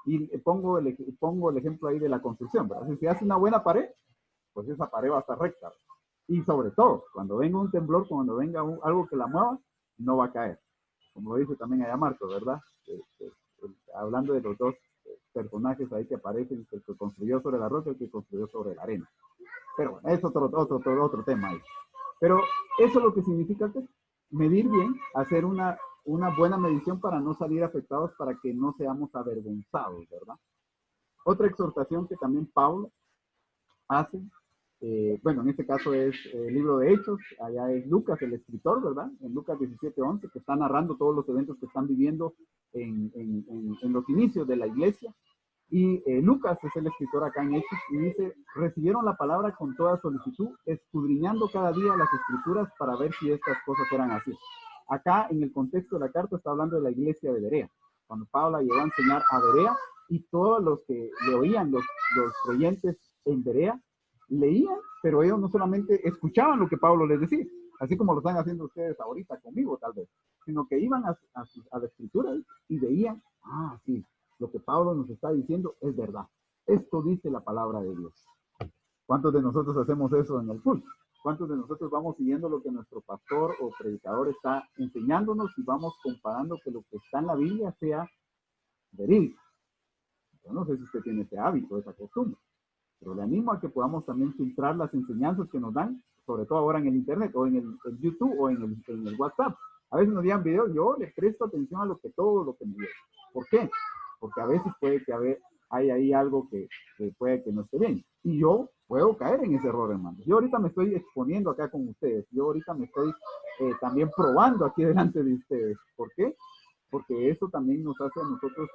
Y pongo el ejemplo ahí de la construcción, ¿verdad? Si se hace una buena pared, pues esa pared va a estar recta. Y sobre todo, cuando venga un temblor, cuando venga algo que la mueva, no va a caer. Como lo dice también allá Marco, ¿verdad? Hablando de los dos personajes ahí que aparecen, el que construyó sobre la roca y el que construyó sobre la arena. Pero bueno, es otro tema ahí. Pero eso es lo que significa que medir bien, hacer una buena medición para no salir afectados, para que no seamos avergonzados, ¿verdad? Otra exhortación que también Pablo hace, bueno, en este caso es el libro de Hechos, allá es Lucas, el escritor, ¿verdad? En Lucas 17:11, que está narrando todos los eventos que están viviendo en los inicios de la iglesia. Y Lucas es el escritor acá en Hechos y dice, recibieron la palabra con toda solicitud, escudriñando cada día las escrituras para ver si estas cosas eran así. Acá en el contexto de la carta está hablando de la iglesia de Berea, cuando Pablo llegó a enseñar a Berea y todos los que le oían, los creyentes en Berea, leían, pero ellos no solamente escuchaban lo que Pablo les decía, así como lo están haciendo ustedes ahorita conmigo tal vez, sino que iban a la escritura y veían, sí, lo que Pablo nos está diciendo es verdad. Esto dice la palabra de Dios. ¿Cuántos de nosotros hacemos eso en el culto? ¿Cuántos de nosotros vamos siguiendo lo que nuestro pastor o predicador está enseñándonos y vamos comparando que lo que está en la Biblia sea verídico? Yo no sé si usted tiene ese hábito, esa costumbre, pero le animo a que podamos también filtrar las enseñanzas que nos dan, sobre todo ahora en el internet o en el YouTube o en el WhatsApp. A veces nos digan videos, yo le presto atención a todo lo que me dice. ¿Por qué? Porque a veces puede que hay ahí algo que puede que no esté bien. Y yo puedo caer en ese error, hermano. Yo ahorita me estoy exponiendo acá con ustedes. Yo ahorita me estoy también probando aquí delante de ustedes. ¿Por qué? Porque eso también nos hace a nosotros,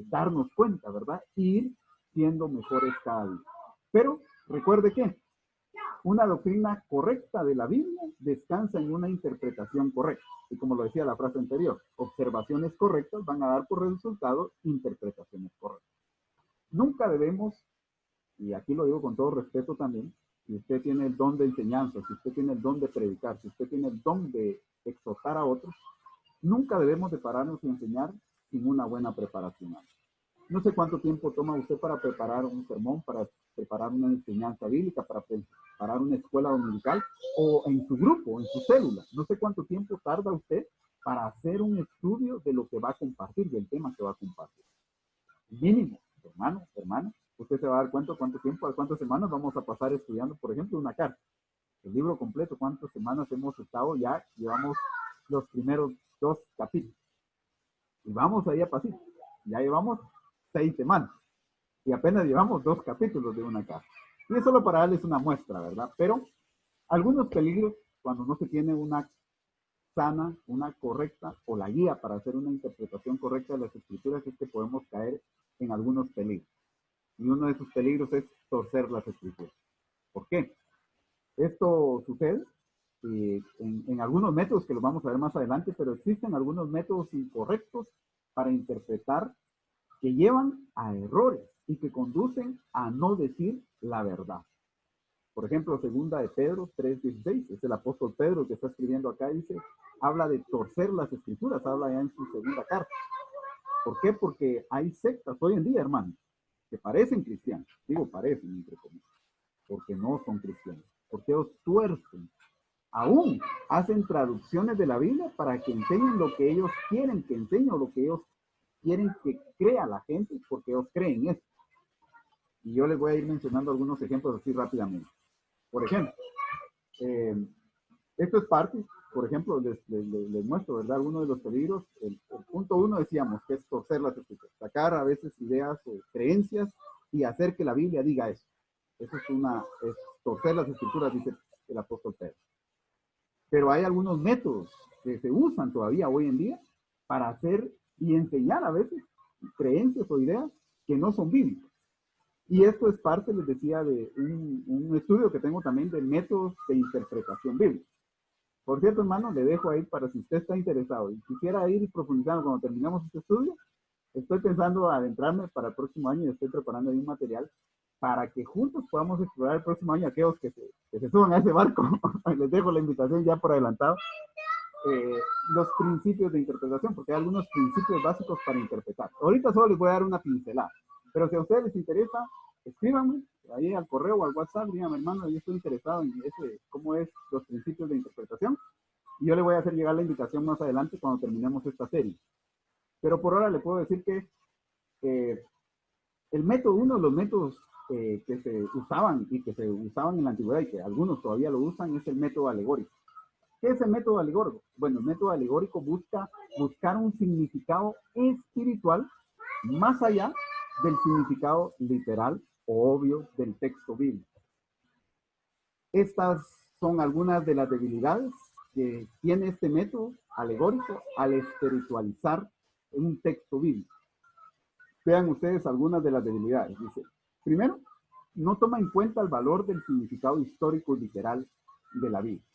darnos cuenta, ¿verdad? Ir siendo mejores cada día. Pero recuerde que una doctrina correcta de la Biblia descansa en una interpretación correcta. Y como lo decía la frase anterior, observaciones correctas van a dar por resultado interpretaciones correctas. Nunca debemos, y aquí lo digo con todo respeto también, si usted tiene el don de enseñanza, si usted tiene el don de predicar, si usted tiene el don de exhortar a otros, nunca debemos de pararnos y enseñar sin una buena preparación. No sé cuánto tiempo toma usted para preparar un sermón, para preparar una enseñanza bíblica, para preparar una escuela dominical o en su grupo, en su célula. No sé cuánto tiempo tarda usted para hacer un estudio de lo que va a compartir, del tema que va a compartir. Mínimo, hermano, usted se va a dar cuenta cuánto tiempo, cuántas semanas vamos a pasar estudiando, por ejemplo, una carta. El libro completo, cuántas semanas hemos estado ya, llevamos los primeros 2 capítulos. Y vamos ahí a pasito. Ya llevamos 6 semanas y apenas llevamos 2 capítulos de una carta. Y es solo para darles una muestra, ¿verdad? Pero algunos peligros cuando no se tiene una sana, una correcta o la guía para hacer una interpretación correcta de las escrituras es que podemos caer en algunos peligros. Y uno de esos peligros es torcer las escrituras. ¿Por qué? Esto sucede en algunos métodos que los vamos a ver más adelante, pero existen algunos métodos incorrectos para interpretar que llevan a errores y que conducen a no decir la verdad. Por ejemplo, 2 de Pedro 3:16, es el apóstol Pedro que está escribiendo acá, dice, habla de torcer las escrituras, habla ya en su segunda carta. ¿Por qué? Porque hay sectas hoy en día, hermanos, que parecen cristianos, digo parecen, entre comillas, porque no son cristianos, porque ellos tuercen, aún hacen traducciones de la Biblia para que enseñen lo que ellos quieren que enseñen o lo que ellos quieren que crea la gente porque ellos creen esto. Y yo les voy a ir mencionando algunos ejemplos así rápidamente. Por ejemplo, Esto es parte, por ejemplo, les muestro, ¿verdad? Algunos de los peligros. El punto 1 decíamos que es torcer las escrituras, sacar a veces ideas o creencias y hacer que la Biblia diga eso. Eso es torcer las escrituras, dice el apóstol Pedro. Pero hay algunos métodos que se usan todavía hoy en día para hacer y enseñar a veces creencias o ideas que no son bíblicas. Y esto es parte, les decía, de un estudio que tengo también de métodos de interpretación bíblica. Por cierto, hermano, le dejo ahí para si usted está interesado y quisiera ir profundizando cuando terminemos este estudio. Estoy pensando adentrarme para el próximo año y estoy preparando ahí un material para que juntos podamos explorar el próximo año aquellos que se suban a ese barco. Les dejo la invitación ya por adelantado. Los principios de interpretación, porque hay algunos principios básicos para interpretar. Ahorita solo les voy a dar una pincelada, pero si a ustedes les interesa, escríbanme ahí al correo o al WhatsApp, díganme, hermano, yo estoy interesado en cómo es los principios de interpretación, y yo le voy a hacer llegar la invitación más adelante cuando terminemos esta serie. Pero por ahora le puedo decir que el método, uno de los métodos que se usaban y que se usaban en la antigüedad y que algunos todavía lo usan, es el método alegórico. ¿Qué es el método alegórico? Bueno, el método alegórico busca buscar un significado espiritual más allá del significado literal o obvio del texto bíblico. Estas son algunas de las debilidades que tiene este método alegórico al espiritualizar un texto bíblico. Vean ustedes algunas de las debilidades. Dice, primero, no toma en cuenta el valor del significado histórico y literal de la Biblia.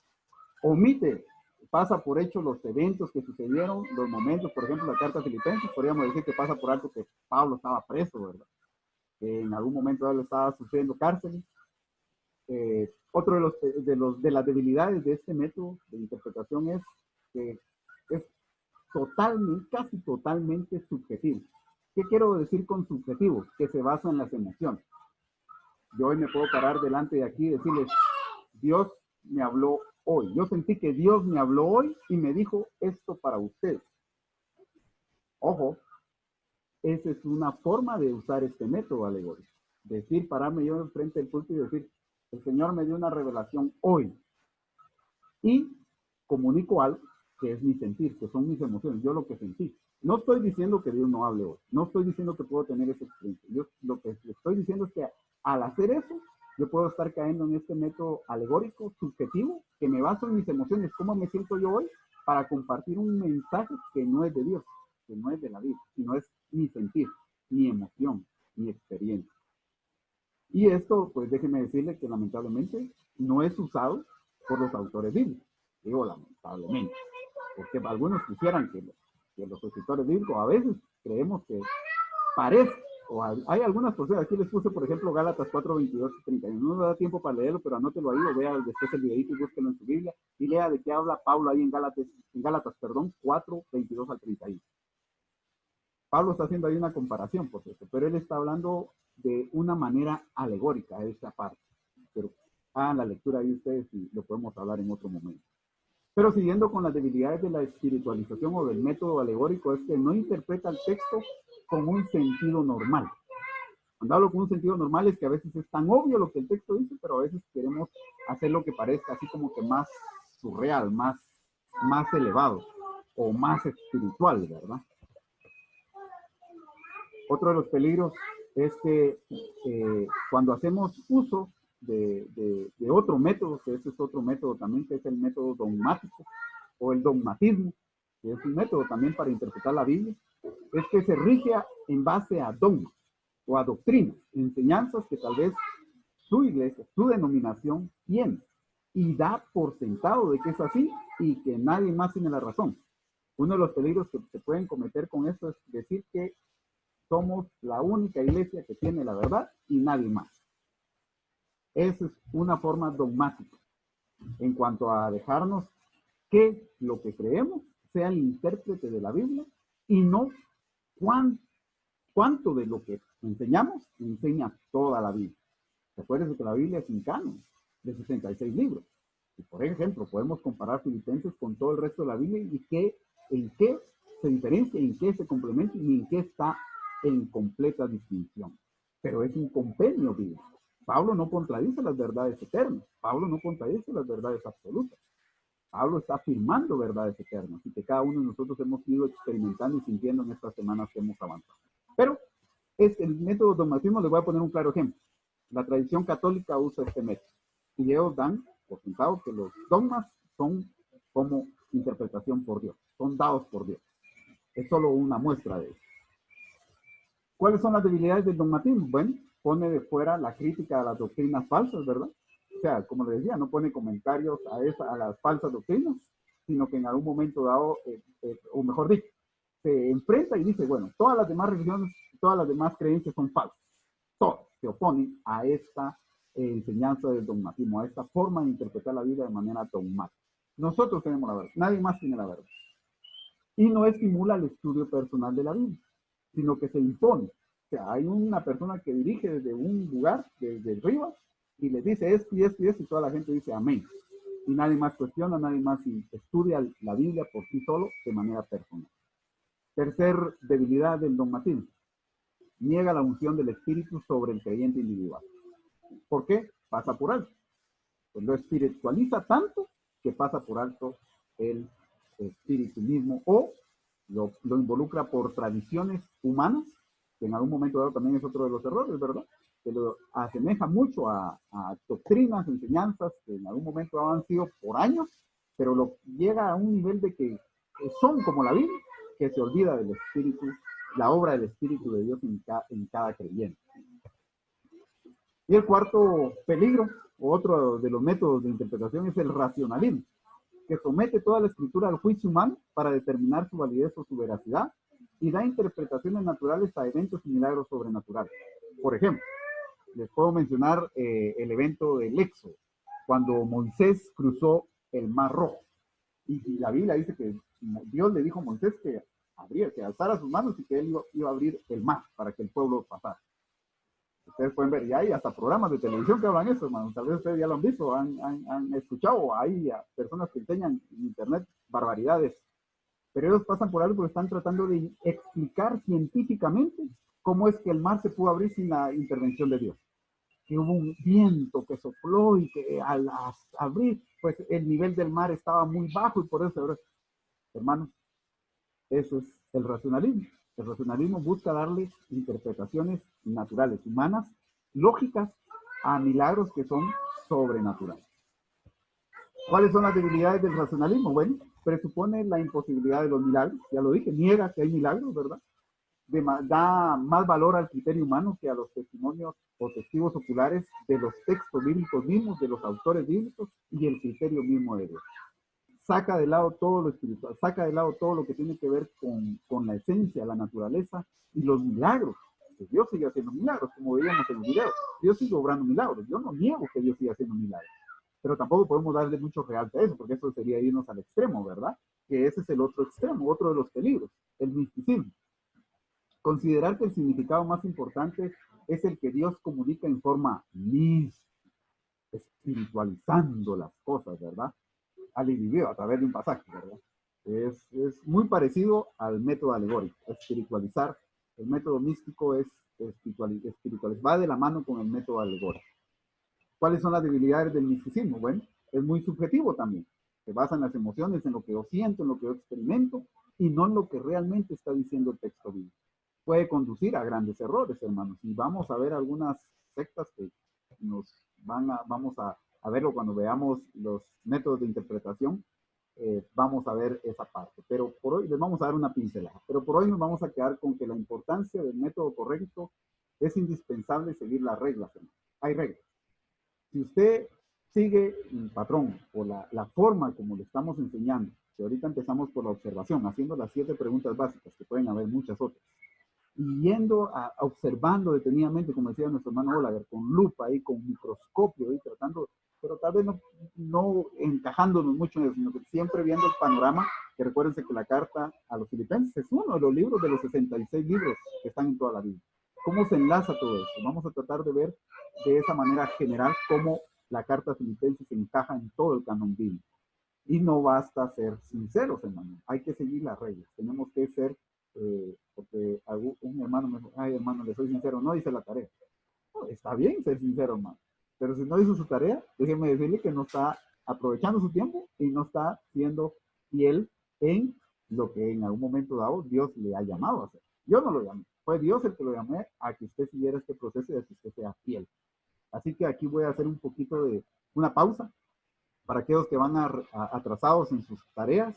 Omite, pasa por hecho los eventos que sucedieron, los momentos, por ejemplo, la carta a Filipenses, podríamos decir que pasa por alto que Pablo estaba preso, ¿verdad? Que en algún momento él estaba sufriendo cárcel. Otro de las debilidades de este método de interpretación es que es casi totalmente subjetivo. ¿Qué quiero decir con subjetivo? Que se basa en las emociones. Yo hoy me puedo parar delante de aquí y decirles, Dios me habló hoy. Yo sentí que Dios me habló hoy y me dijo esto para usted. Ojo, esa es una forma de usar este método alegórico. Decir, pararme yo enfrente del púlpito y decir, el Señor me dio una revelación hoy. Y comunico algo que es mi sentir, que son mis emociones, yo lo que sentí. No estoy diciendo que Dios no hable hoy. No estoy diciendo que puedo tener esa experiencia. Yo lo que estoy diciendo es que al hacer eso, yo puedo estar cayendo en este método alegórico, subjetivo, que me baso en mis emociones, cómo me siento yo hoy, para compartir un mensaje que no es de Dios, que no es de la Biblia, sino es mi sentir, mi emoción, mi experiencia. Y esto, pues déjeme decirle que lamentablemente no es usado por los autores bíblicos. Digo lamentablemente, porque algunos quisieran que los escritores bíblicos, a veces creemos que parece, o hay algunas cosas, aquí les puse, por ejemplo, Gálatas 4, 22 y 31. No me da tiempo para leerlo, pero anótelo ahí, o vea después el videito y búsquelo en su Biblia, y lea de qué habla Pablo ahí en Gálatas 4, 22 al 31. Pablo está haciendo ahí una comparación, por cierto, pero él está hablando de una manera alegórica de esta parte. Pero hagan la lectura ahí ustedes y lo podemos hablar en otro momento. Pero siguiendo con las debilidades de la espiritualización o del método alegórico, es que no interpreta el texto con un sentido normal. Cuando hablo con un sentido normal es que a veces es tan obvio lo que el texto dice, pero a veces queremos hacer lo que parezca así como que más surreal, más elevado o más espiritual, ¿verdad? Otro de los peligros es que cuando hacemos uso de otro método, que ese es otro método también, que es el método dogmático o el dogmatismo, que es un método también para interpretar la Biblia, es que se rige en base a dogmas o a doctrinas, enseñanzas que tal vez su iglesia, su denominación tiene y da por sentado de que es así y que nadie más tiene la razón. Uno de los peligros que se pueden cometer con esto es decir que somos la única iglesia que tiene la verdad y nadie más. Esa es una forma dogmática en cuanto a dejarnos que lo que creemos sea el intérprete de la Biblia y no cuánto de lo que enseñamos enseña toda la Biblia. Recuerden que la Biblia es un canon de 66 libros. Y por ejemplo, podemos comparar Filipenses con todo el resto de la Biblia y en qué se diferencia, en qué se complementa y en qué está en completa distinción. Pero es un compendio bíblico. Pablo no contradice las verdades eternas. Pablo no contradice las verdades absolutas. Pablo está afirmando verdades eternas y que cada uno de nosotros hemos ido experimentando y sintiendo en estas semanas que hemos avanzado. Pero el método dogmatismo, les voy a poner un claro ejemplo. La tradición católica usa este método y ellos dan por sentado que los dogmas son como interpretación por Dios, son dados por Dios. Es solo una muestra de eso. ¿Cuáles son las debilidades del dogmatismo? Bueno, pone de fuera la crítica a las doctrinas falsas, ¿verdad? O sea, como les decía, no pone comentarios a las falsas doctrinas, sino que en algún momento dado, o mejor dicho, se enfrenta y dice, bueno, todas las demás religiones, todas las demás creencias son falsas. Todas se oponen a esta enseñanza del dogmatismo, a esta forma de interpretar la vida de manera dogmática. Nosotros tenemos la verdad, nadie más tiene la verdad. Y no estimula el estudio personal de la Biblia, sino que se impone. O sea, hay una persona que dirige desde un lugar, desde arriba, y le dice esto y esto y esto, y toda la gente dice amén. Y nadie más cuestiona, nadie más estudia la Biblia por sí solo de manera personal. Tercer debilidad del dogmatismo. Niega la unción del Espíritu sobre el creyente individual. ¿Por qué? Pasa por alto. Pues lo espiritualiza tanto que pasa por alto el Espíritu mismo o lo involucra por tradiciones humanas, que en algún momento dado también es otro de los errores, ¿verdad? Que lo asemeja mucho a doctrinas, enseñanzas que en algún momento han sido por años, pero lo llega a un nivel de que son como la Biblia, que se olvida del Espíritu, la obra del Espíritu de Dios en cada creyente. Y el cuarto peligro, otro de los métodos de interpretación, es el racionalismo, que somete toda la escritura al juicio humano para determinar su validez o su veracidad y da interpretaciones naturales a eventos y milagros sobrenaturales. Por ejemplo, les puedo mencionar el evento del Éxodo, cuando Moisés cruzó el Mar Rojo. Y la Biblia dice que Dios le dijo a Moisés que alzara sus manos y que él iba a abrir el mar para que el pueblo pasara. Ustedes pueden ver, y hay hasta programas de televisión que hablan eso, hermano. Tal vez ustedes ya lo han visto, han escuchado. Hay personas que enseñan en internet barbaridades. Pero ellos pasan por algo porque están tratando de explicar científicamente cómo es que el mar se pudo abrir sin la intervención de Dios. Que hubo un viento que sopló y que al abrir, pues el nivel del mar estaba muy bajo y por eso, hermanos, eso es el racionalismo. El racionalismo busca darle interpretaciones naturales, humanas, lógicas, a milagros que son sobrenaturales. ¿Cuáles son las debilidades del racionalismo? Bueno, presupone la imposibilidad de los milagros, ya lo dije, niega que hay milagros, ¿verdad? Da más valor al criterio humano que a los testimonios o testigos oculares de los textos bíblicos mismos, de los autores bíblicos y el criterio mismo de Dios. Saca de lado todo lo espiritual, saca de lado todo lo que tiene que ver con la esencia, la naturaleza y los milagros. Pues Dios sigue haciendo milagros, como veíamos en el video. Dios sigue obrando milagros. Yo no niego que Dios siga haciendo milagros. Pero tampoco podemos darle mucho realce a eso, porque eso sería irnos al extremo, ¿verdad? Que ese es el otro extremo, otro de los peligros, el misticismo. Considerar que el significado más importante es el que Dios comunica en forma mística, espiritualizando las cosas, ¿verdad? Al individuo a través de un pasaje, ¿verdad? Es muy parecido al método alegórico, espiritualizar. El método místico es espiritualizar, va de la mano con el método alegórico. ¿Cuáles son las debilidades del misticismo? Bueno, es muy subjetivo también. Se basa en las emociones, en lo que yo siento, en lo que yo experimento, y no en lo que realmente está diciendo el texto bíblico. Puede conducir a grandes errores, hermanos. Y vamos a ver algunas sectas que vamos a verlo cuando veamos los métodos de interpretación. Vamos a ver esa parte. Pero por hoy les vamos a dar una pincelada. Pero por hoy nos vamos a quedar con que la importancia del método correcto es indispensable seguir las reglas, hermanos. Hay reglas. Si usted sigue el patrón o la forma como le estamos enseñando, que ahorita empezamos por la observación, haciendo las 7 preguntas básicas, que pueden haber muchas otras, y yendo observando detenidamente, como decía nuestro hermano Olaver, con lupa y con microscopio, y tratando, pero tal vez no encajándonos mucho en eso, sino que siempre viendo el panorama, que recuérdense que la carta a los Filipenses es uno de los libros de los 66 libros que están en toda la Biblia. ¿Cómo se enlaza todo eso? Vamos a tratar de ver de esa manera general cómo la carta a Filipenses se encaja en todo el canon bíblico. Y no basta ser sinceros, hermano. Hay que seguir las reglas. Tenemos que ser, porque un hermano me dijo, ay, hermano, le soy sincero, no hice la tarea. No, está bien ser sincero, hermano. Pero si no hizo su tarea, déjeme decirle que no está aprovechando su tiempo y no está siendo fiel en lo que en algún momento dado Dios le ha llamado a hacer. Yo no lo llamé, fue Dios el que lo llamé a que usted siguiera este proceso y a que usted sea fiel. Así que aquí voy a hacer un poquito de una pausa para aquellos que van atrasados en sus tareas.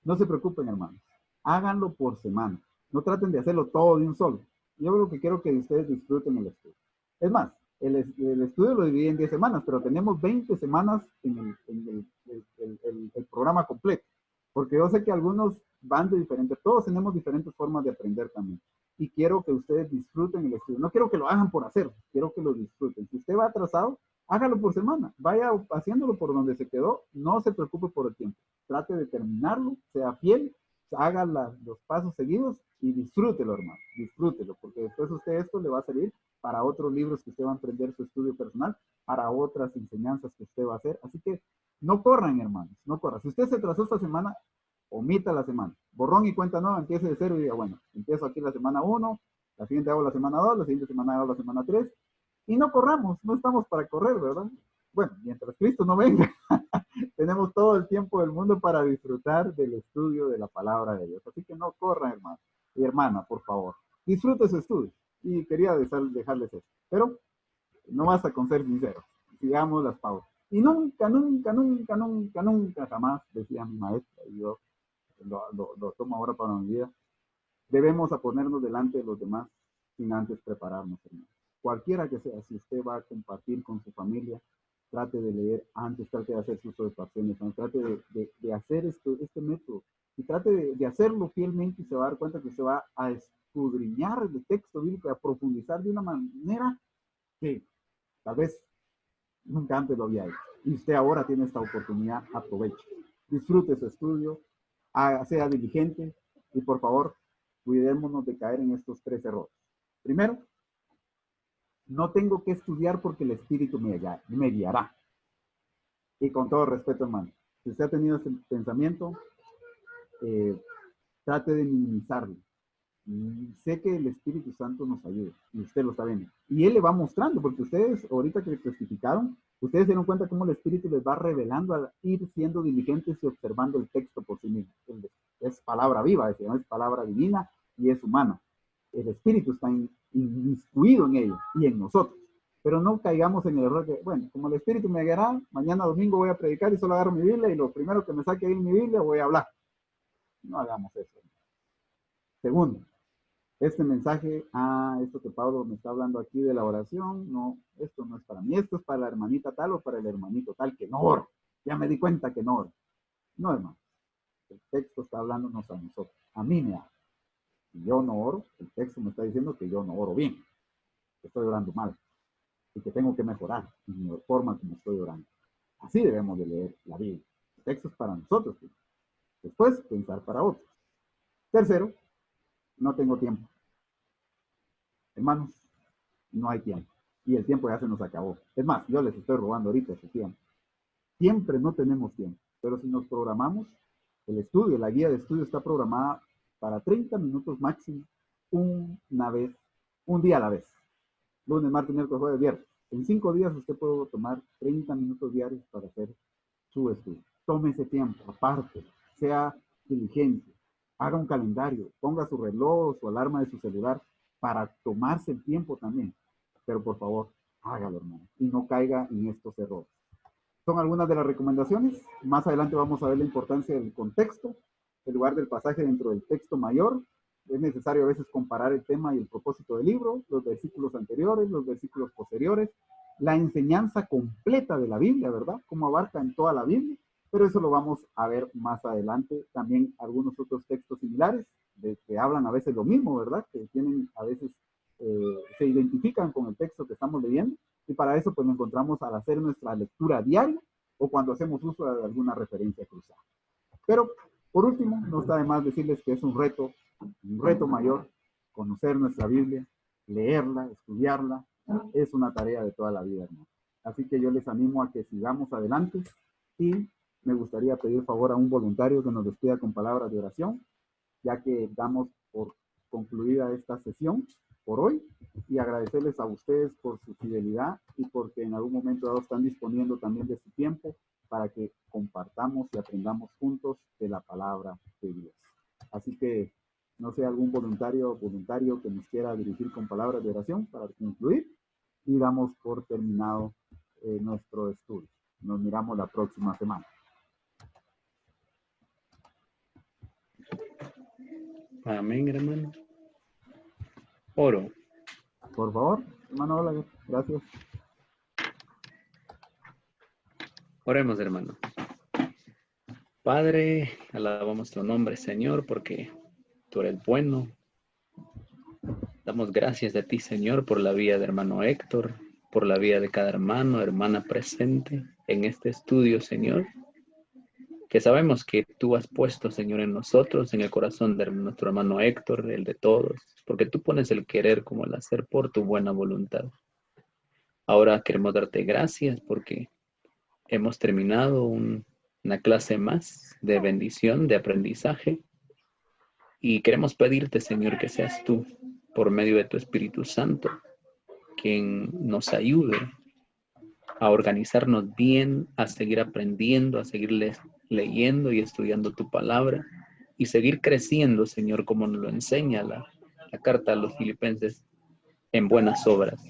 No se preocupen, hermanos, háganlo por semana, no traten de hacerlo todo de un solo. Yo lo que quiero que ustedes disfruten el estudio. Es más, el estudio lo dividí en 10 semanas, pero tenemos 20 semanas en el programa completo, porque yo sé que algunos van de diferentes, todos tenemos diferentes formas de aprender también, y quiero que ustedes disfruten el estudio. No quiero que lo hagan por hacer, quiero que lo disfruten. Si usted va atrasado, hágalo por semana, vaya haciéndolo por donde se quedó, no se preocupe por el tiempo, trate de terminarlo, sea fiel, haga los pasos seguidos y disfrútelo, hermano, disfrútelo, porque después usted esto le va a servir para otros libros que usted va a emprender su estudio personal, para otras enseñanzas que usted va a hacer. Así que no corran, hermanos, no corran. Si usted se atrasó esta semana, omita la semana, borrón y cuenta nueva, empiece de cero y diga, bueno, empiezo aquí la semana 1, la siguiente hago la semana 2, la siguiente semana hago la semana 3, y no corramos, no estamos para correr, ¿verdad? Bueno, mientras Cristo no venga, tenemos todo el tiempo del mundo para disfrutar del estudio de la palabra de Dios. Así que no corran, hermano y hermana, por favor. Disfrute su estudio. Y quería dejarles esto. Pero no basta con ser sinceros. Sigamos las pausas. Y nunca, nunca, nunca, nunca, nunca, jamás, decía mi maestra, y yo lo tomo ahora para mi vida, debemos a ponernos delante de los demás sin antes prepararnos, hermano. Cualquiera que sea, si usted va a compartir con su familia, trate de leer antes, trate de hacer sus observaciones, trate de hacer este método y trate de hacerlo fielmente y se va a dar cuenta que se va a escudriñar el texto bíblico, a profundizar de una manera que tal vez nunca antes lo había hecho. Y usted ahora tiene esta oportunidad, aproveche. Disfrute su estudio, sea diligente y por favor, cuidémonos de caer en estos 3 errores. Primero, no tengo que estudiar porque el Espíritu me guiará. Y con todo respeto, hermano, si usted ha tenido ese pensamiento, trate de minimizarlo. Sé que el Espíritu Santo nos ayuda y usted lo está viendo. Y Él le va mostrando, porque ustedes, ahorita que testificaron, ustedes se dieron cuenta cómo el Espíritu les va revelando al ir siendo diligentes y observando el texto por sí mismo. Es palabra viva, es palabra divina y es humana. El Espíritu está inmiscuido en ello y en nosotros. Pero no caigamos en el error de, bueno, como el Espíritu me guiará, mañana domingo voy a predicar y solo agarro mi Biblia y lo primero que me saque ahí en mi Biblia voy a hablar. No hagamos eso. Segundo, este mensaje, esto que Pablo me está hablando aquí de la oración, no, esto no es para mí, esto es para la hermanita tal o para el hermanito tal que no ora. Ya me di cuenta que no ora. No, hermano. El texto está hablándonos a nosotros. A mí me habla. Si yo no oro, el texto me está diciendo que yo no oro bien, que estoy orando mal y que tengo que mejorar en mi forma como estoy orando. Así debemos de leer la Biblia. El texto es para nosotros. Después, pensar para otros. Tercero, no tengo tiempo. Hermanos, no hay tiempo. Y el tiempo ya se nos acabó. Es más, yo les estoy robando ahorita ese tiempo. Siempre no tenemos tiempo. Pero si nos programamos, el estudio, la guía de estudio está programada para 30 minutos máximo, una vez, un día a la vez. Lunes, martes, miércoles, jueves, viernes. En 5 días usted puede tomar 30 minutos diarios para hacer su estudio. Tome ese tiempo, aparte, sea diligente, haga un calendario, ponga su reloj, su alarma de su celular para tomarse el tiempo también. Pero por favor, hágalo, hermano, y no caiga en estos errores. Son algunas de las recomendaciones. Más adelante vamos a ver la importancia del contexto, el lugar del pasaje dentro del texto mayor. Es necesario a veces comparar el tema y el propósito del libro, los versículos anteriores, los versículos posteriores, la enseñanza completa de la Biblia, ¿verdad? Cómo abarca en toda la Biblia, pero eso lo vamos a ver más adelante. También algunos otros textos similares que hablan a veces lo mismo, ¿verdad? Que tienen a veces, se identifican con el texto que estamos leyendo, y para eso pues lo encontramos al hacer nuestra lectura diaria o cuando hacemos uso de alguna referencia cruzada. Pero por último, no está de más decirles que es un reto mayor, conocer nuestra Biblia, leerla, estudiarla, es una tarea de toda la vida, hermano. Así que yo les animo a que sigamos adelante y me gustaría pedir favor a un voluntario que nos despida con palabras de oración, ya que damos por concluida esta sesión por hoy, y agradecerles a ustedes por su fidelidad y porque en algún momento dado están disponiendo también de su tiempo para que compartamos y aprendamos juntos de la palabra de Dios. Así que, no sé, algún voluntario o voluntario que nos quiera dirigir con palabras de oración para concluir, y damos por terminado nuestro estudio. Nos miramos la próxima semana. Amén, hermano. Oro. Por favor, hermano Olaguer, gracias. Oremos, hermano. Padre, alabamos tu nombre, Señor, porque tú eres bueno. Damos gracias a ti, Señor, por la vida de hermano Héctor, por la vida de cada hermano, hermana presente en este estudio, Señor, que sabemos que tú has puesto, Señor, en nosotros, en el corazón de nuestro hermano Héctor, el de todos, porque tú pones el querer como el hacer por tu buena voluntad. Ahora queremos darte gracias porque hemos terminado una clase más de bendición, de aprendizaje, y queremos pedirte, Señor, que seas tú, por medio de tu Espíritu Santo, quien nos ayude a organizarnos bien, a seguir aprendiendo, a seguir leyendo y estudiando tu palabra, y seguir creciendo, Señor, como nos lo enseña la carta a los Filipenses, en buenas obras.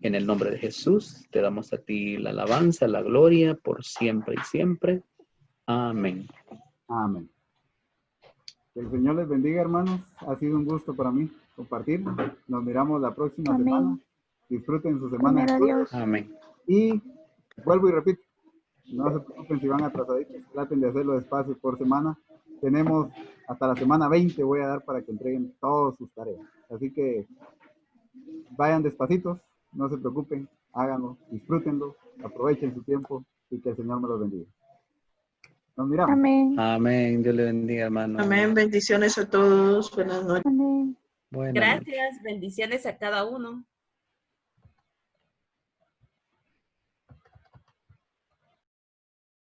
En el nombre de Jesús, te damos a ti la alabanza, la gloria, por siempre y siempre. Amén. Amén. Que el Señor les bendiga, hermanos. Ha sido un gusto para mí compartir. Nos miramos la próxima semana. Disfruten su semana. Amén. Y vuelvo y repito, no se preocupen si van atrasaditos, traten de hacerlo despacio por semana. Tenemos hasta la semana 20, voy a dar para que entreguen todas sus tareas. Así que vayan despacitos, no se preocupen, háganlo, disfrútenlo, aprovechen su tiempo y que el Señor me los bendiga. Nos miramos. Amén. Amén. Dios le bendiga, hermano. Amén. Bendiciones a todos. Buenas noches. Amén. Buenas noches. Gracias, bendiciones a cada uno.